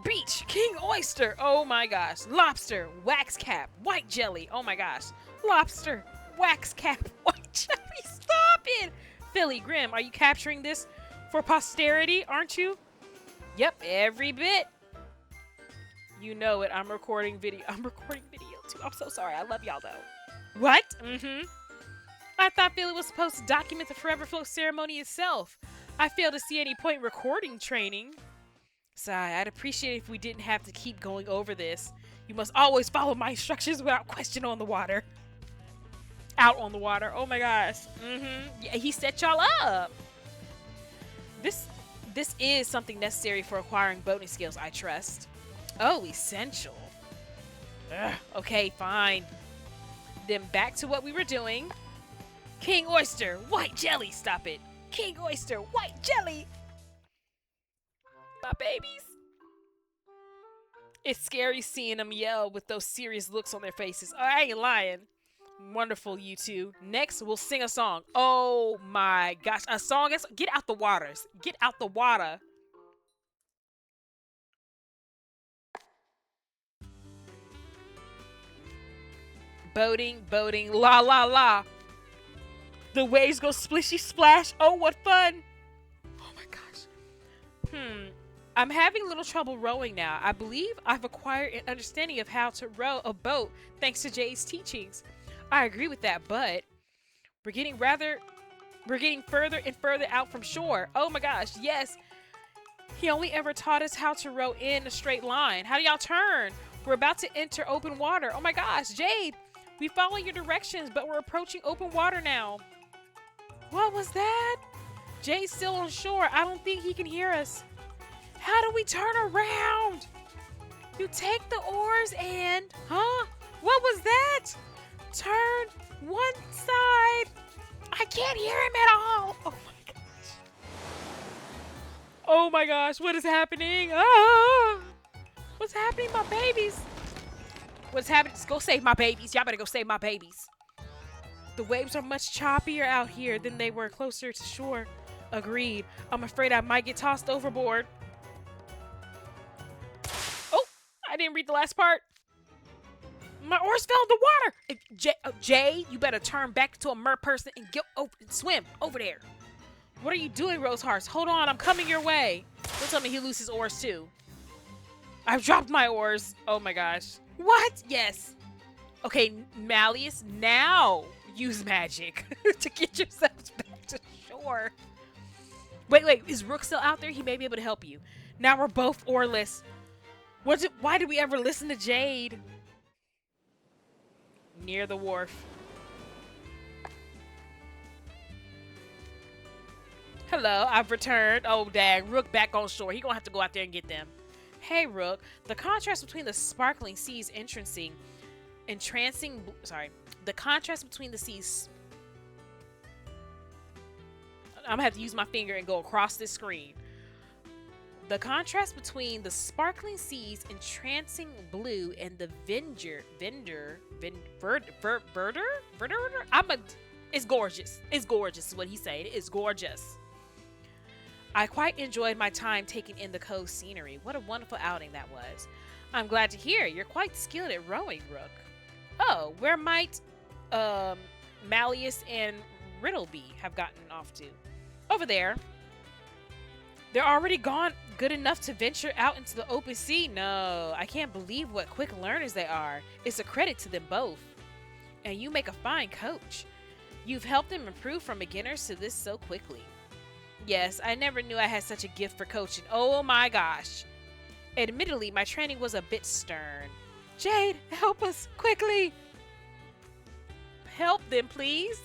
Beach, king oyster. Oh my gosh. Lobster, wax cap, white jelly. Oh my gosh. Lobster, wax cap, white jelly. Stop it. Philly Grim, are you capturing this for posterity, aren't you? Yep, every bit. You know it. I'm recording video. I'm recording video too. I'm so sorry. I love y'all though. What? I thought Philly was supposed to document the Forever Float ceremony itself. I fail to see any point in recording training. Sigh, I'd appreciate it if we didn't have to keep going over this. You must always follow my instructions without question on the water. Out on the water. Oh my gosh. Yeah, he set y'all up. This is something necessary for acquiring boating skills, I trust. Oh, essential. Ugh, okay, fine. Then back to what we were doing. King Oyster, white jelly. Stop it. King Oyster, white jelly. My babies. It's scary seeing them yell with those serious looks on their faces. Oh, I ain't lying. Wonderful, you two. Next, we'll sing a song. Oh my gosh. A song? Get out the waters. Get out the water. Boating, boating, la la la. The waves go splishy splash. Oh, what fun. Oh my gosh. I'm having a little trouble rowing now. I believe I've acquired an understanding of how to row a boat thanks to Jade's teachings. I agree with that, but we're getting further and further out from shore. Oh my gosh, yes. He only ever taught us how to row in a straight line. How do y'all turn? We're about to enter open water. Oh my gosh, Jade, we follow your directions, but we're approaching open water now. What was that? Jade's still on shore. I don't think he can hear us. How do we turn around? You take the oars and... Huh? What was that? Turn one side. I can't hear him at all. Oh my gosh. Oh my gosh. What is happening? Ah! What's happening, my babies? What's happening? Go save my babies. Y'all better go save my babies. The waves are much choppier out here than they were closer to shore. Agreed. I'm afraid I might get tossed overboard. Oh, I didn't read the last part. My oars fell in the water. Jay, you better turn back to a mer person and get over and swim over there. What are you doing, Rose Hearts? Hold on, I'm coming your way. Don't tell me he loses oars too. I've dropped my oars. Oh my gosh. What? Yes. Okay, Malleus, now use magic to get yourselves back to shore. Wait, is Rook still out there? He may be able to help you. Now we're both oarless. Why did we ever listen to Jade? Near the wharf. Hello, I've returned. Oh, dang. Rook back on shore. He gonna have to go out there and get them. Hey, Rook. The contrast between the sparkling seas the contrast between the seas... I'm gonna have to use my finger and go across this screen. The contrast between the sparkling seas, entrancing blue, and the it's gorgeous. It's gorgeous is what he's saying. It's gorgeous. I quite enjoyed my time taking in the coast scenery. What a wonderful outing that was. I'm glad to hear you're quite skilled at rowing, Rook. Oh, where might Malleus and Riddleby have gotten off to? Over there. They're already gone good enough to venture out into the open sea? No, I can't believe what quick learners they are. It's a credit to them both. And you make a fine coach. You've helped them improve from beginners to this so quickly. Yes, I never knew I had such a gift for coaching. Oh my gosh. Admittedly, my training was a bit stern. Jade, help us quickly. Help them, please.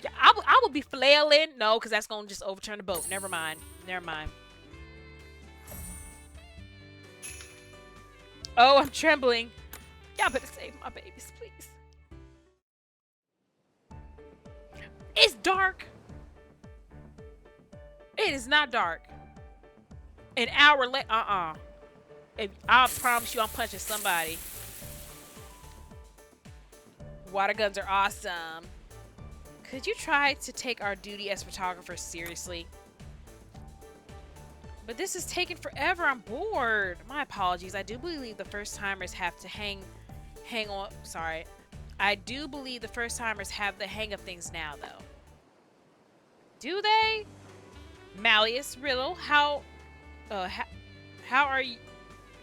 Yeah, I will be flailing. No, because that's going to just overturn the boat. Never mind. Never mind. Oh, I'm trembling. Y'all better save my babies, please. It's dark. It is not dark. An hour late. I promise you I'm punching somebody. Water guns are awesome. Could you try to take our duty as photographers seriously? But this is taking forever. I'm bored. My apologies. I do believe the first timers have to hang on. Sorry. I do believe the first timers have the hang of things now, though. Do they? Malleus, Riddle, how are you?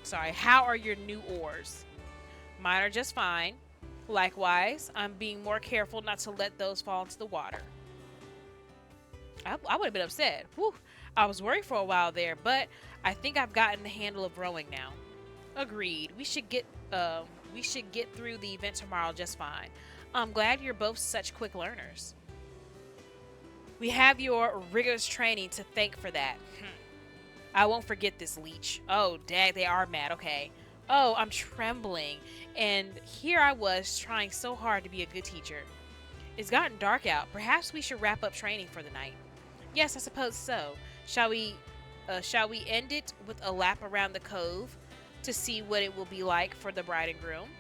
Sorry, how are your new oars? Mine are just fine. Likewise, I'm being more careful not to let those fall into the water. I would have been upset. Whew. I was worried for a while there, but I think I've gotten the handle of rowing now. Agreed. We should get through the event tomorrow just fine. I'm glad you're both such quick learners. We have your rigorous training to thank for that. I won't forget this, leech. Oh, dang, they are mad. Okay. Oh, I'm trembling. And here I was trying so hard to be a good teacher. It's gotten dark out. Perhaps we should wrap up training for the night. Yes, I suppose so. Shall we end it with a lap around the cove to see what it will be like for the bride and groom?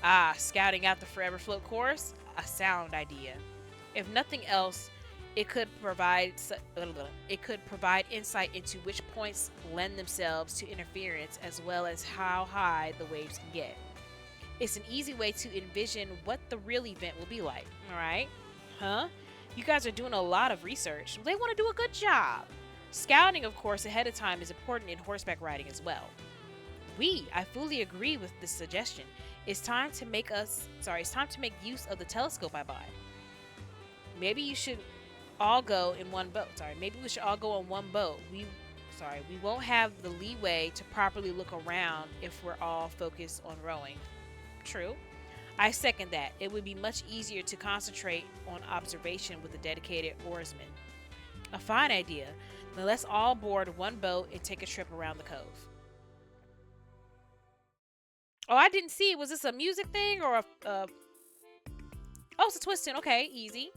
Ah, scouting out the Forever Float course? A sound idea. If nothing else, it could provide insight into which points lend themselves to interference as well as how high the waves can get. It's an easy way to envision what the real event will be like, alright? Huh? You guys are doing a lot of research. They want to do a good job. Scouting, of course, ahead of time is important in horseback riding as well. I fully agree with this suggestion. It's time to make use of the telescope I bought. Maybe you should all go in one boat. Maybe we should all go on one boat. We won't have the leeway to properly look around if we're all focused on rowing. True. I second that. It would be much easier to concentrate on observation with a dedicated oarsman. A fine idea. Now let's all board one boat and take a trip around the cove. Oh, I didn't see. Was this a music thing or a... Oh, it's a twisting. Okay, easy.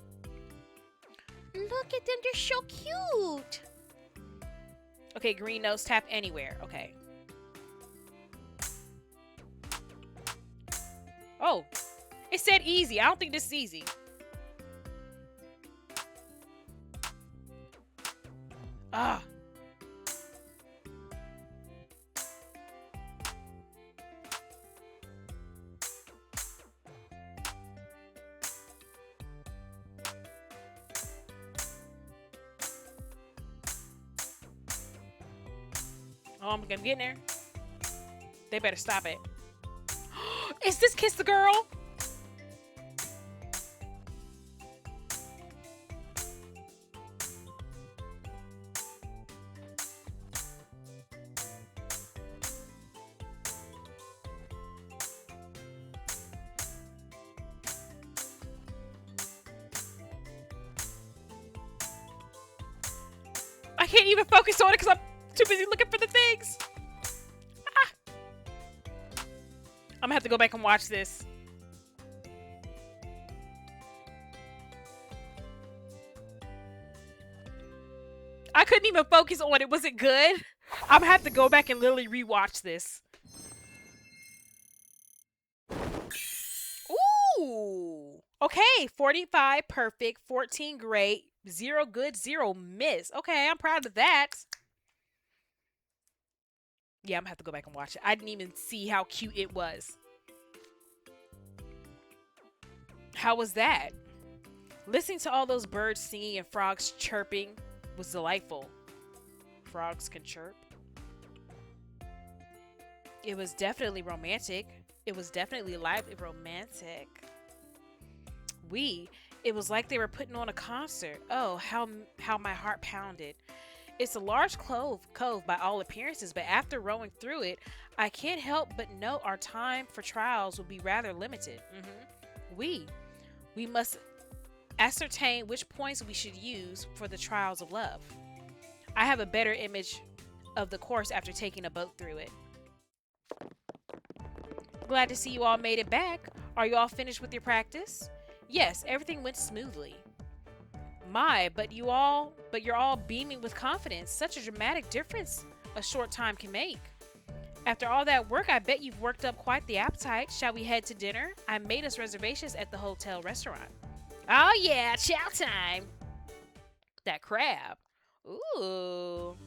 Look at them. They're so cute. Okay, green nose. Tap anywhere. Okay. Oh, it said easy. I don't think this is easy. Ah. Oh, I'm gonna get in there. They better stop it. Is this Kiss the Girl? I can't even focus on it because I'm too busy looking for the things. Ah. I'm gonna have to go back and watch this. I couldn't even focus on it. Was it good? I'm gonna have to go back and literally rewatch this. Ooh. Okay, 45 perfect, 14 great, 0 good, 0 miss. Okay, I'm proud of that. Yeah, I'm gonna have to go back and watch it. I didn't even see how cute it was. How was that? Listening to all those birds singing and frogs chirping was delightful. Frogs can chirp. It was definitely romantic. It was definitely lively romantic. It was like they were putting on a concert. Oh, how my heart pounded. It's a large cove by all appearances, but after rowing through it, I can't help but know our time for trials will be rather limited. We must ascertain which points we should use for the trials of love. I have a better image of the course after taking a boat through it. Glad to see you all made it back. Are you all finished with your practice? Yes, everything went smoothly. My, you're all beaming with confidence. Such a dramatic difference a short time can make. After all that work, I bet you've worked up quite the appetite. Shall we head to dinner? I made us reservations at the hotel restaurant. Oh yeah, chow time. That crab. Ooh.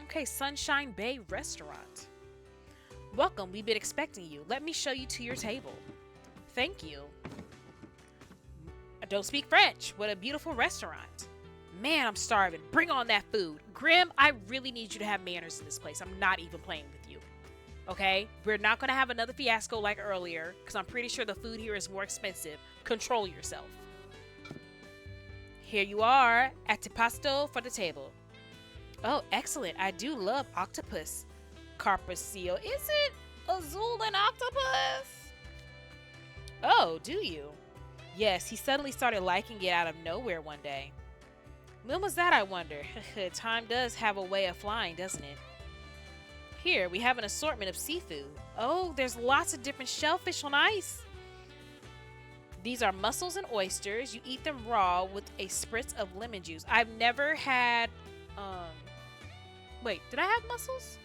Okay, Sunshine Bay Restaurant. Welcome, we've been expecting you. Let me show you to your table. Thank you. I don't speak French. What a beautiful restaurant. Man, I'm starving. Bring on that food. Grim, I really need you to have manners in this place. I'm not even playing with you. Okay? We're not going to have another fiasco like earlier, because I'm pretty sure the food here is more expensive. Control yourself. Here you are, antipasto for the table. Oh, excellent. I do love octopus. Carpaccio. Is it azul and octopus? Oh, do you? Yes, he suddenly started liking it out of nowhere one day. When was that, I wonder? Time does have a way of flying, doesn't it? Here, we have an assortment of seafood. Oh, there's lots of different shellfish on ice. These are mussels and oysters. You eat them raw with a spritz of lemon juice. I've never had, wait, did I have mussels?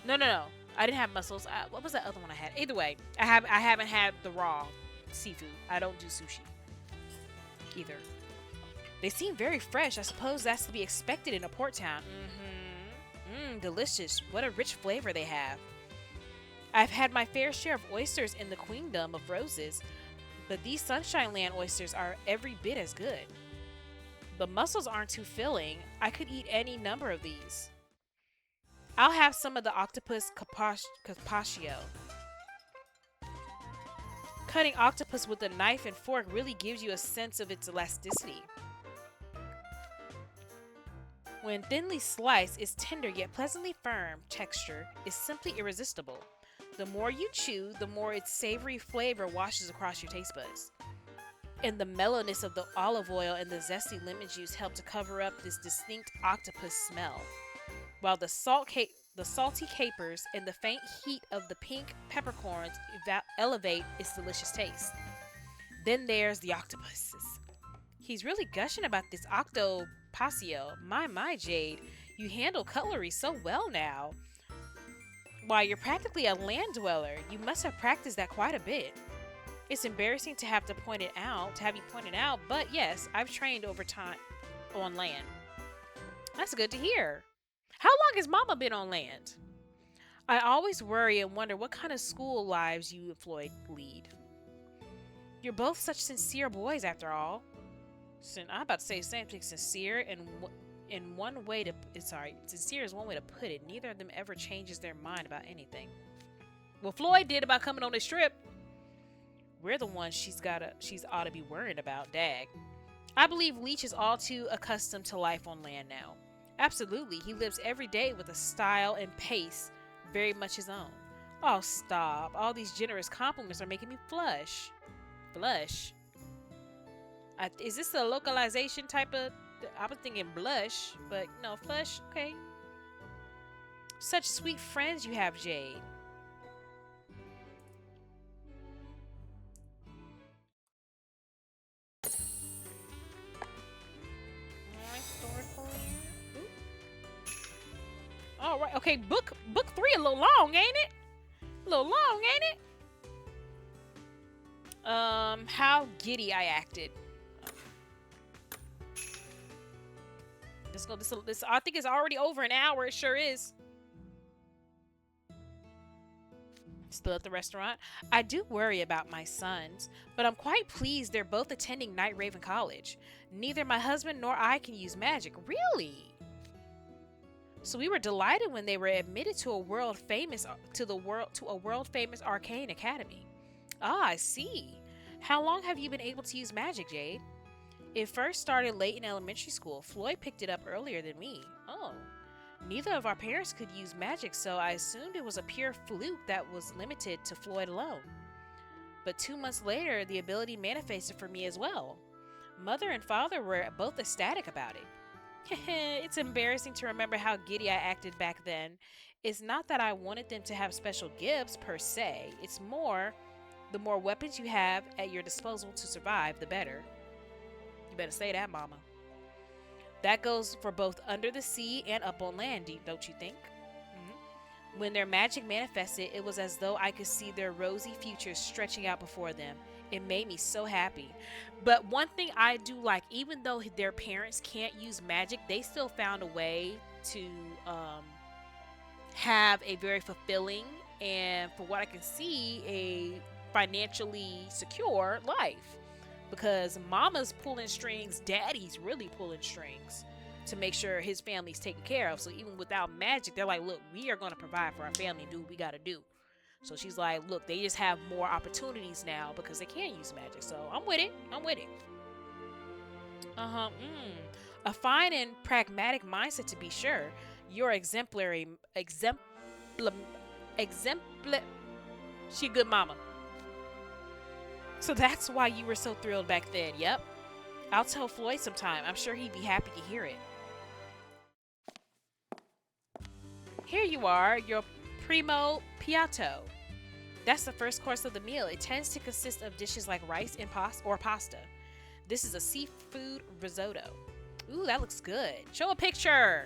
No. I didn't have mussels. What was that other one I had? Either way, I haven't had the raw seafood. I don't do sushi either. They seem very fresh. I suppose that's to be expected in a port town. Delicious. What a rich flavor they have. I've had my fair share of oysters in the Queendom of Roses, but these Sunshine Land oysters are every bit as good. The mussels aren't too filling. I could eat any number of these. I'll have some of the octopus carpaccio. Cutting octopus with a knife and fork really gives you a sense of its elasticity. When thinly sliced, its tender yet pleasantly firm texture is simply irresistible. The more you chew, the more its savory flavor washes across your taste buds. And the mellowness of the olive oil and the zesty lemon juice help to cover up this distinct octopus smell, while the salty capers and the faint heat of the pink peppercorns elevate its delicious taste. Then there's the octopuses. He's really gushing about this octopasio. My, Jade, you handle cutlery so well now. Why, you're practically a land dweller. You must have practiced that quite a bit. It's embarrassing to have you pointed out, but yes, I've trained over time on land. That's good to hear. How long has Mama been on land? I always worry and wonder what kind of school lives you and Floyd lead. You're both such sincere boys, after all. I'm about to say something sincere, sincere is one way to put it. Neither of them ever changes their mind about anything. Well, Floyd did about coming on this trip. We're the ones she's ought to be worried about, dag. I believe Leech is all too accustomed to life on land now. Absolutely, he lives every day with a style and pace very much his own. Oh, stop. All these generous compliments are making me flush. Blush? Is this a localization type of... I was thinking blush, but no, flush, okay. Such sweet friends you have, Jade. All right, okay, book 3 a little long, ain't it? A little long, ain't it? How giddy I acted. This I think it's already over an hour. It sure is. Still at the restaurant. I do worry about my sons, but I'm quite pleased they're both attending Night Raven College. Neither my husband nor I can use magic. Really? So we were delighted when they were admitted to a world famous arcane academy. Ah, I see. How long have you been able to use magic, Jade? It first started late in elementary school. Floyd picked it up earlier than me. Oh. Neither of our parents could use magic, so I assumed it was a pure fluke that was limited to Floyd alone. But 2 months later, the ability manifested for me as well. Mother and father were both ecstatic about it. It's embarrassing to remember how giddy I acted back then. It's not that I wanted them to have special gifts per se. It's more, the more weapons you have at your disposal to survive, the better. You better say that, mama. That goes for both under the sea and up on land, don't you think? Mm-hmm. When their magic manifested, it was as though I could see their rosy futures stretching out before them. It made me so happy. But one thing I do like, even though their parents can't use magic, they still found a way to have a very fulfilling and, for what I can see, a financially secure life. Because mama's pulling strings, daddy's really pulling strings to make sure his family's taken care of. So even without magic, they're like, look, we are going to provide for our family and do what we got to do. So she's like, look, they just have more opportunities now because they can't use magic. So I'm with it. I'm with it. A fine and pragmatic mindset, to be sure. You're exemplary. She a good mama. So that's why you were so thrilled back then. Yep. I'll tell Floyd sometime. I'm sure he'd be happy to hear it. Here you are, your primo piatto. That's the first course of the meal. It tends to consist of dishes like rice and pasta. This is a seafood risotto. Ooh, that looks good. Show a picture.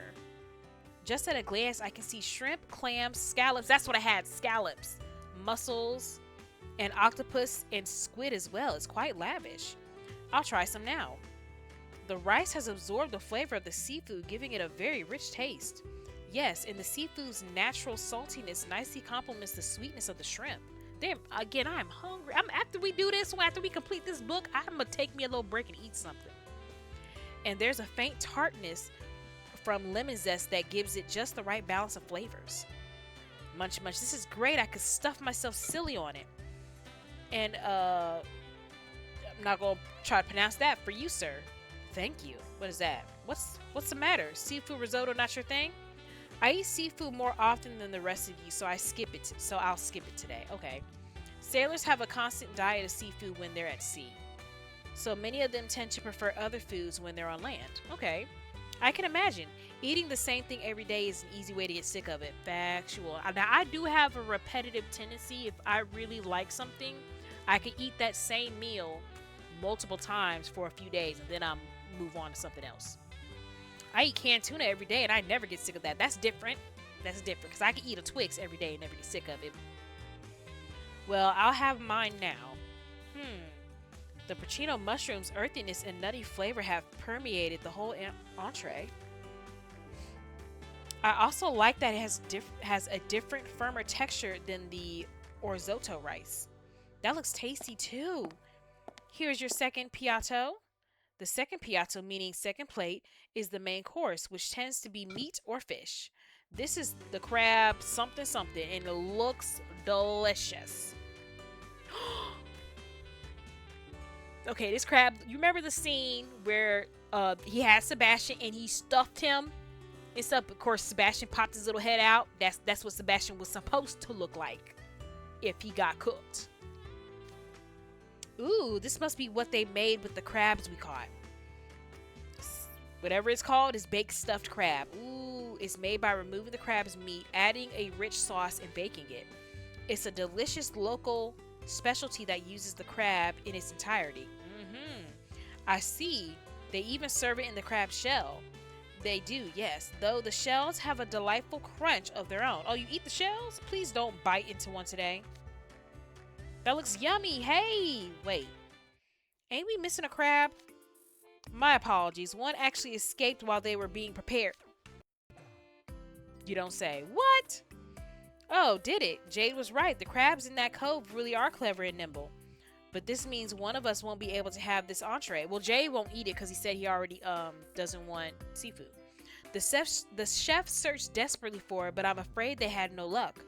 Just at a glance, I can see shrimp, clams, scallops. That's what I had, scallops, mussels, and octopus and squid as well. It's quite lavish. I'll try some now. The rice has absorbed the flavor of the seafood, giving it a very rich taste. Yes, and the seafood's natural saltiness nicely complements the sweetness of the shrimp. Damn, again, I'm hungry. After we do this, after we complete this book, I'm gonna take me a little break and eat something. And there's a faint tartness from lemon zest that gives it just the right balance of flavors. Munch, munch. This is great. I could stuff myself silly on it. And I'm not gonna try to pronounce that for you, sir. Thank you. What is that? What's the matter? Seafood risotto not your thing? I eat seafood more often than the rest of you, so I'll skip it today. Okay. Sailors have a constant diet of seafood when they're at sea. So many of them tend to prefer other foods when they're on land. Okay. I can imagine. Eating the same thing every day is an easy way to get sick of it. Factual. Now, I do have a repetitive tendency. If I really like something, I can eat that same meal multiple times for a few days, and then I'll move on to something else. I eat canned tuna every day, and I never get sick of that. That's different. Because I can eat a Twix every day and never get sick of it. Well, I'll have mine now. The porcino mushroom's earthiness and nutty flavor have permeated the whole entree. I also like that it has a different, firmer texture than the orzoto rice. That looks tasty too. Here's your second piatto. The second piatto, meaning second plate, is the main course, which tends to be meat or fish. This is the crab something something, and it looks delicious. Okay, this crab, you remember the scene where he had Sebastian and he stuffed him? It's up, of course, Sebastian popped his little head out. That's what Sebastian was supposed to look like if he got cooked. Ooh, this must be what they made with the crabs we caught. Whatever it's called is baked stuffed crab. Ooh, it's made by removing the crab's meat, adding a rich sauce, and baking it. It's a delicious local specialty that uses the crab in its entirety. I see. They even serve it in the crab shell. They do, yes. Though the shells have a delightful crunch of their own. Oh, you eat the shells? Please don't bite into one today. That looks yummy. Hey, wait. Ain't we missing a crab? My apologies. One actually escaped while they were being prepared. You don't say. What? Oh, did it? Jade was right. The crabs in that cove really are clever and nimble. But this means one of us won't be able to have this entree. Well, Jade won't eat it because he said he already doesn't want seafood. The chef searched desperately for it, but I'm afraid they had no luck.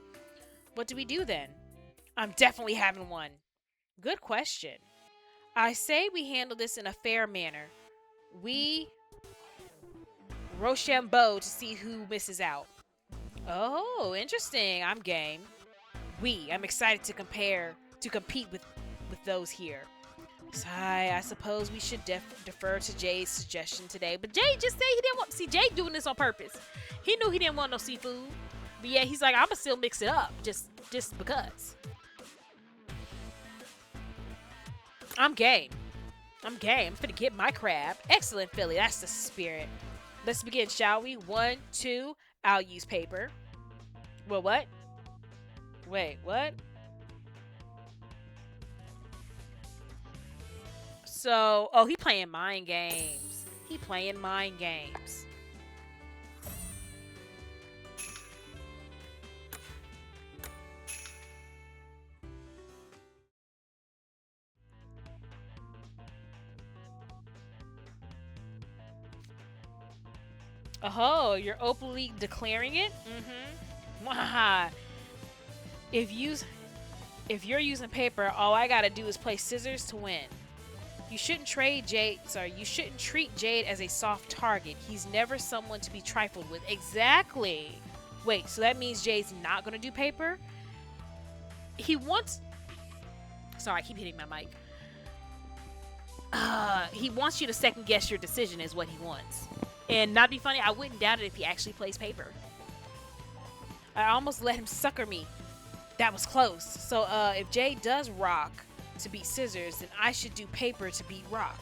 What do we do then? I'm definitely having one. Good question. I say we handle this in a fair manner. We Rochambeau to see who misses out. Oh, interesting. I'm game. I'm excited to compete with those here. Sigh, I suppose we should defer to Jade's suggestion today. But Jade just said he didn't want to see Jade doing this on purpose. He knew he didn't want no seafood. But yeah, he's like, I'ma still mix it up. Just because. I'm game. I'm finna get my crab. Excellent, Philly. That's the spirit. Let's begin, shall we? 1, 2. I'll use paper. Well, what? Wait, what? So, oh, he playing mind games. He playing mind games. Oh, you're openly declaring it? Mm-hmm. If you're using paper, all I gotta do is play scissors to win. You shouldn't treat Jade as a soft target. He's never someone to be trifled with. Exactly. Wait, so that means Jade's not gonna do paper? He wants... Sorry, I keep hitting my mic. He wants you to second guess your decision is what he wants. And not be funny, I wouldn't doubt it if he actually plays paper. I almost let him sucker me. That was close. So if Jade does rock to beat scissors, then I should do paper to beat rock.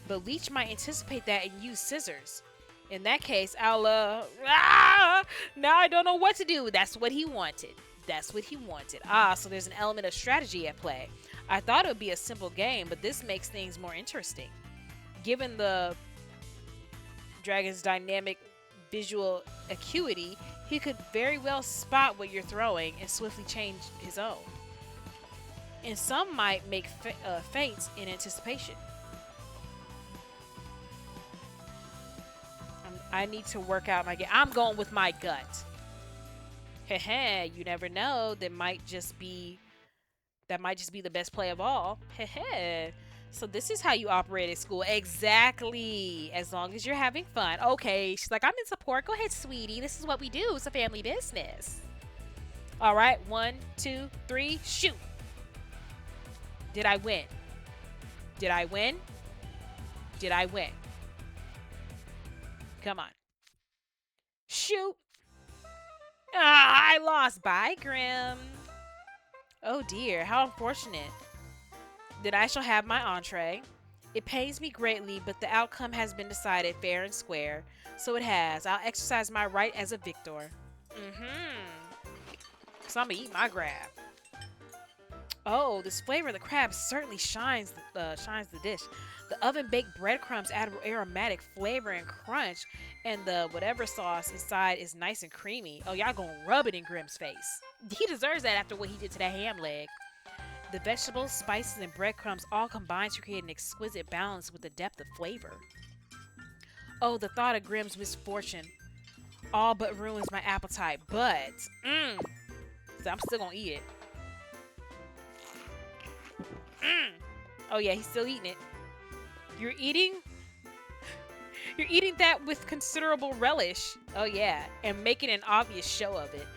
But Leech might anticipate that and use scissors. In that case, I'll now I don't know what to do. That's what he wanted. So there's an element of strategy at play. I thought it would be a simple game, but this makes things more interesting. Given the dragon's dynamic visual acuity, he could very well spot what you're throwing and swiftly change his own. And some might make feints in anticipation. I need to work out my game. I'm going with my gut. Heh, you never know. That might just be the best play of all. Heh. So this is how you operate at school. Exactly. As long as you're having fun. Okay. She's like, I'm in support. Go ahead, sweetie. This is what we do. It's a family business. All right. 1, 2, 3. Shoot. Did I win? Did I win? Did I win? Come on. Shoot. I lost. Bye, Grim. Oh dear. How unfortunate. Then I shall have my entree. It pains me greatly, but the outcome has been decided fair and square. So it has. I'll exercise my right as a victor. So I'm gonna eat my crab. Oh, this flavor of the crab certainly shines the dish. The oven-baked breadcrumbs add aromatic flavor and crunch, and the whatever sauce inside is nice and creamy. Oh, y'all gonna rub it in Grim's face. He deserves that after what he did to that ham leg. The vegetables, spices, and breadcrumbs all combine to create an exquisite balance with the depth of flavor. Oh, the thought of Grim's misfortune all but ruins my appetite, but so I'm still gonna eat it. Oh yeah, he's still eating it. You're eating that with considerable relish. Oh yeah, and making an obvious show of it.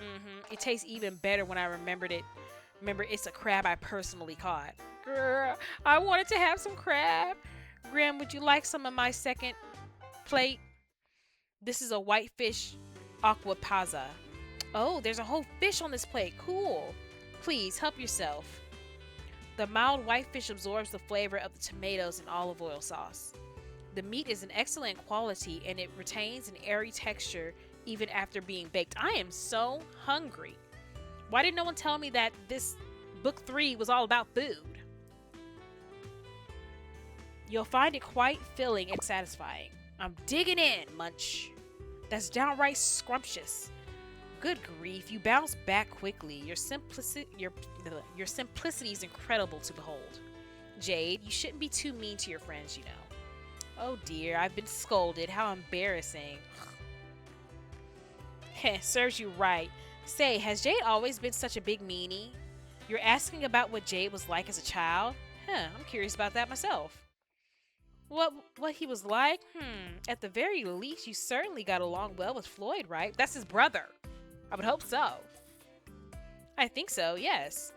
It tastes even better when I remember it's a crab I personally caught. Grr, I wanted to have some crab. Grim, would you like some of my second plate? This is a whitefish aquapazza. Oh, there's a whole fish on this plate. Cool. Please, help yourself. The mild whitefish absorbs the flavor of the tomatoes and olive oil sauce. The meat is an excellent quality and it retains an airy texture even after being baked. I am so hungry. Why didn't no one tell me that this book 3 was all about food? You'll find it quite filling and satisfying. I'm digging in, Munch. That's downright scrumptious. Good grief, you bounce back quickly. Your simplicity is incredible to behold. Jade, you shouldn't be too mean to your friends, you know. Oh dear, I've been scolded. How embarrassing. Heh, serves you right. Say, has Jade always been such a big meanie? You're asking about what Jade was like as a child? Huh, I'm curious about that myself. What he was like? At the very least, you certainly got along well with Floyd, right? That's his brother. I would hope so. I think so, yes.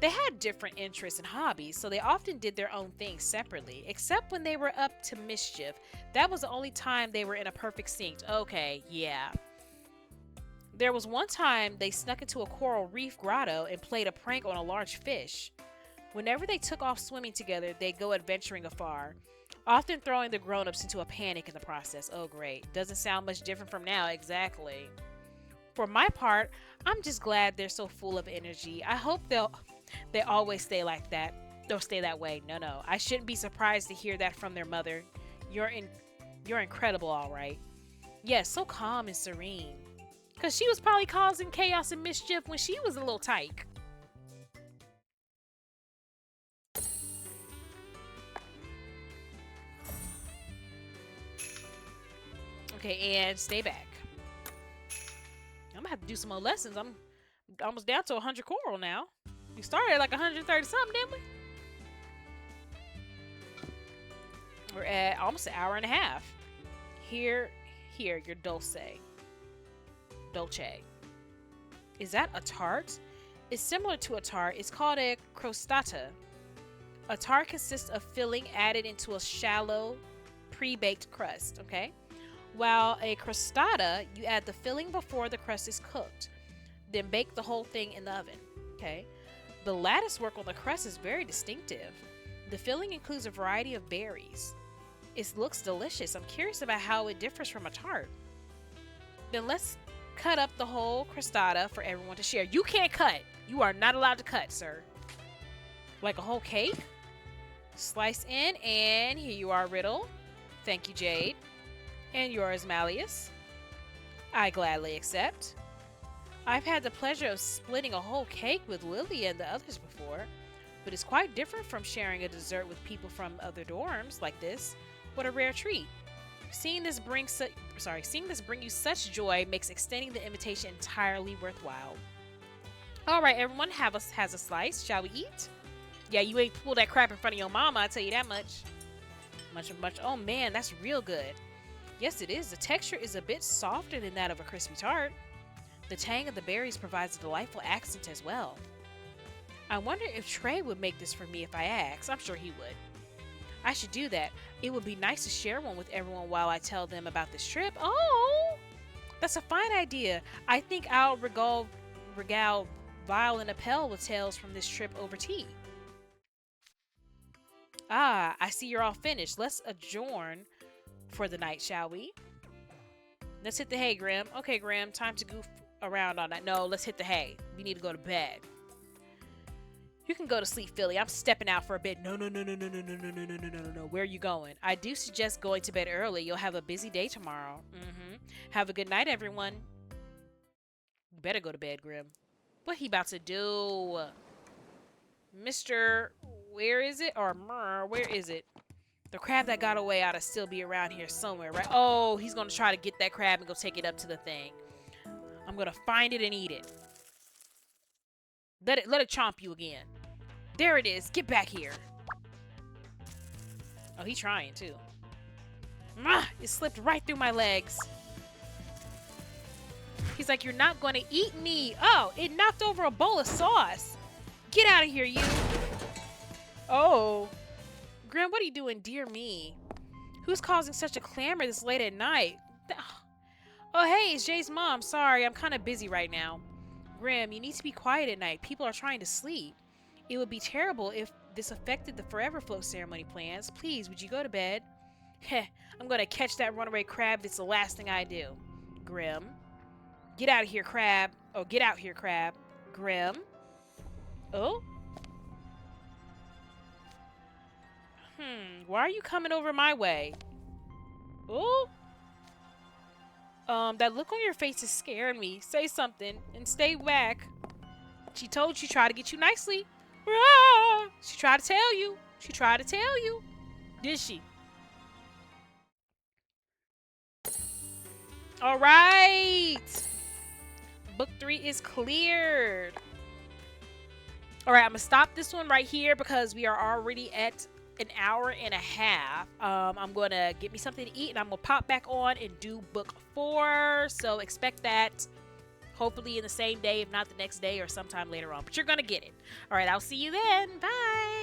They had different interests and hobbies, so they often did their own things separately, except when they were up to mischief. That was the only time they were in a perfect sync. Okay, yeah. There was one time they snuck into a coral reef grotto and played a prank on a large fish. Whenever they took off swimming together, they'd go adventuring afar, often throwing the grown-ups into a panic in the process. Oh great, doesn't sound much different from now, exactly. For my part, I'm just glad they're so full of energy. I hope they always stay like that. They'll stay that way. No. I shouldn't be surprised to hear that from their mother. You're incredible, all right. Yes, so calm and serene. Cause she was probably causing chaos and mischief when she was a little tyke. Okay, and stay back. I'm gonna have to do some more lessons. I'm almost down to 100 coral now. We started at like 130 something, didn't we? We're at almost an hour and a half. Here, your dolce. Is that a tart? It's similar to a tart. It's called a crostata. A tart consists of filling added into a shallow, pre-baked crust, okay? While a crostata, you add the filling before the crust is cooked, then bake the whole thing in the oven, okay? The lattice work on the crust is very distinctive. The filling includes a variety of berries. It looks delicious. I'm curious about how it differs from a tart. Then let's cut up the whole crostata for everyone to share. You can't cut. You are not allowed to cut, sir. Like a whole cake. Slice in, and here you are, Riddle. Thank you, Jade. And yours, Malleus. I gladly accept. I've had the pleasure of splitting a whole cake with Lily and the others before, but it's quite different from sharing a dessert with people from other dorms like this. What a rare treat. Seeing this bring you such joy makes extending the invitation entirely worthwhile. All right, everyone, has a slice. Shall we eat? Yeah, you ain't pull that crap in front of your mama, I tell you that much. Much. Oh man, that's real good. Yes, it is. The texture is a bit softer than that of a crispy tart. The tang of the berries provides a delightful accent as well. I wonder if Trey would make this for me if I asked. I'm sure he would. I should do that. It would be nice to share one with everyone while I tell them about this trip. Oh, that's a fine idea. I think I'll regale Vile and Appel with tales from this trip over tea. Ah, I see you're all finished. Let's adjourn for the night, shall we? Let's hit the hay, Grim. Okay, Grim, time to goof around all night. No, let's hit the hay. We need to go to bed. You can go to sleep, Philly. I'm stepping out for a bit. No. Where are you going? I do suggest going to bed early. You'll have a busy day tomorrow. Have a good night, everyone. You better go to bed, Grim. What he about to do? Mr. Where is it? Or where is it? The crab that got away ought to still be around here somewhere, right? Oh, he's going to try to get that crab and go take it up to the thing. I'm going to find it and eat it. Let it chomp you again. There it is. Get back here. Oh, he's trying too. It slipped right through my legs. He's like, you're not going to eat me. Oh, it knocked over a bowl of sauce. Get out of here, you. Oh. Grim, what are you doing? Dear me. Who's causing such a clamor this late at night? Oh, hey, it's Jay's mom. Sorry, I'm kind of busy right now. Grim, you need to be quiet at night. People are trying to sleep. It would be terrible if this affected the Forever Float ceremony plans. Please, would you go to bed? Heh, I'm going to catch that runaway crab. It's the last thing I do. Grim. Get out of here, crab. Oh, get out here, crab. Grim. Oh? Why are you coming over my way? Oh? That look on your face is scaring me. Say something and stay back. She told you, try to get you nicely. Ah! She tried to tell you. She tried to tell you. Did she? All right. book 3 is cleared. All right, I'm gonna stop this one right here because we are already at an hour and a half. I'm gonna get me something to eat and I'm gonna pop back on and do book 4. So expect that hopefully in the same day, if not the next day or sometime later on. But you're gonna get it. All right, I'll see you then. Bye.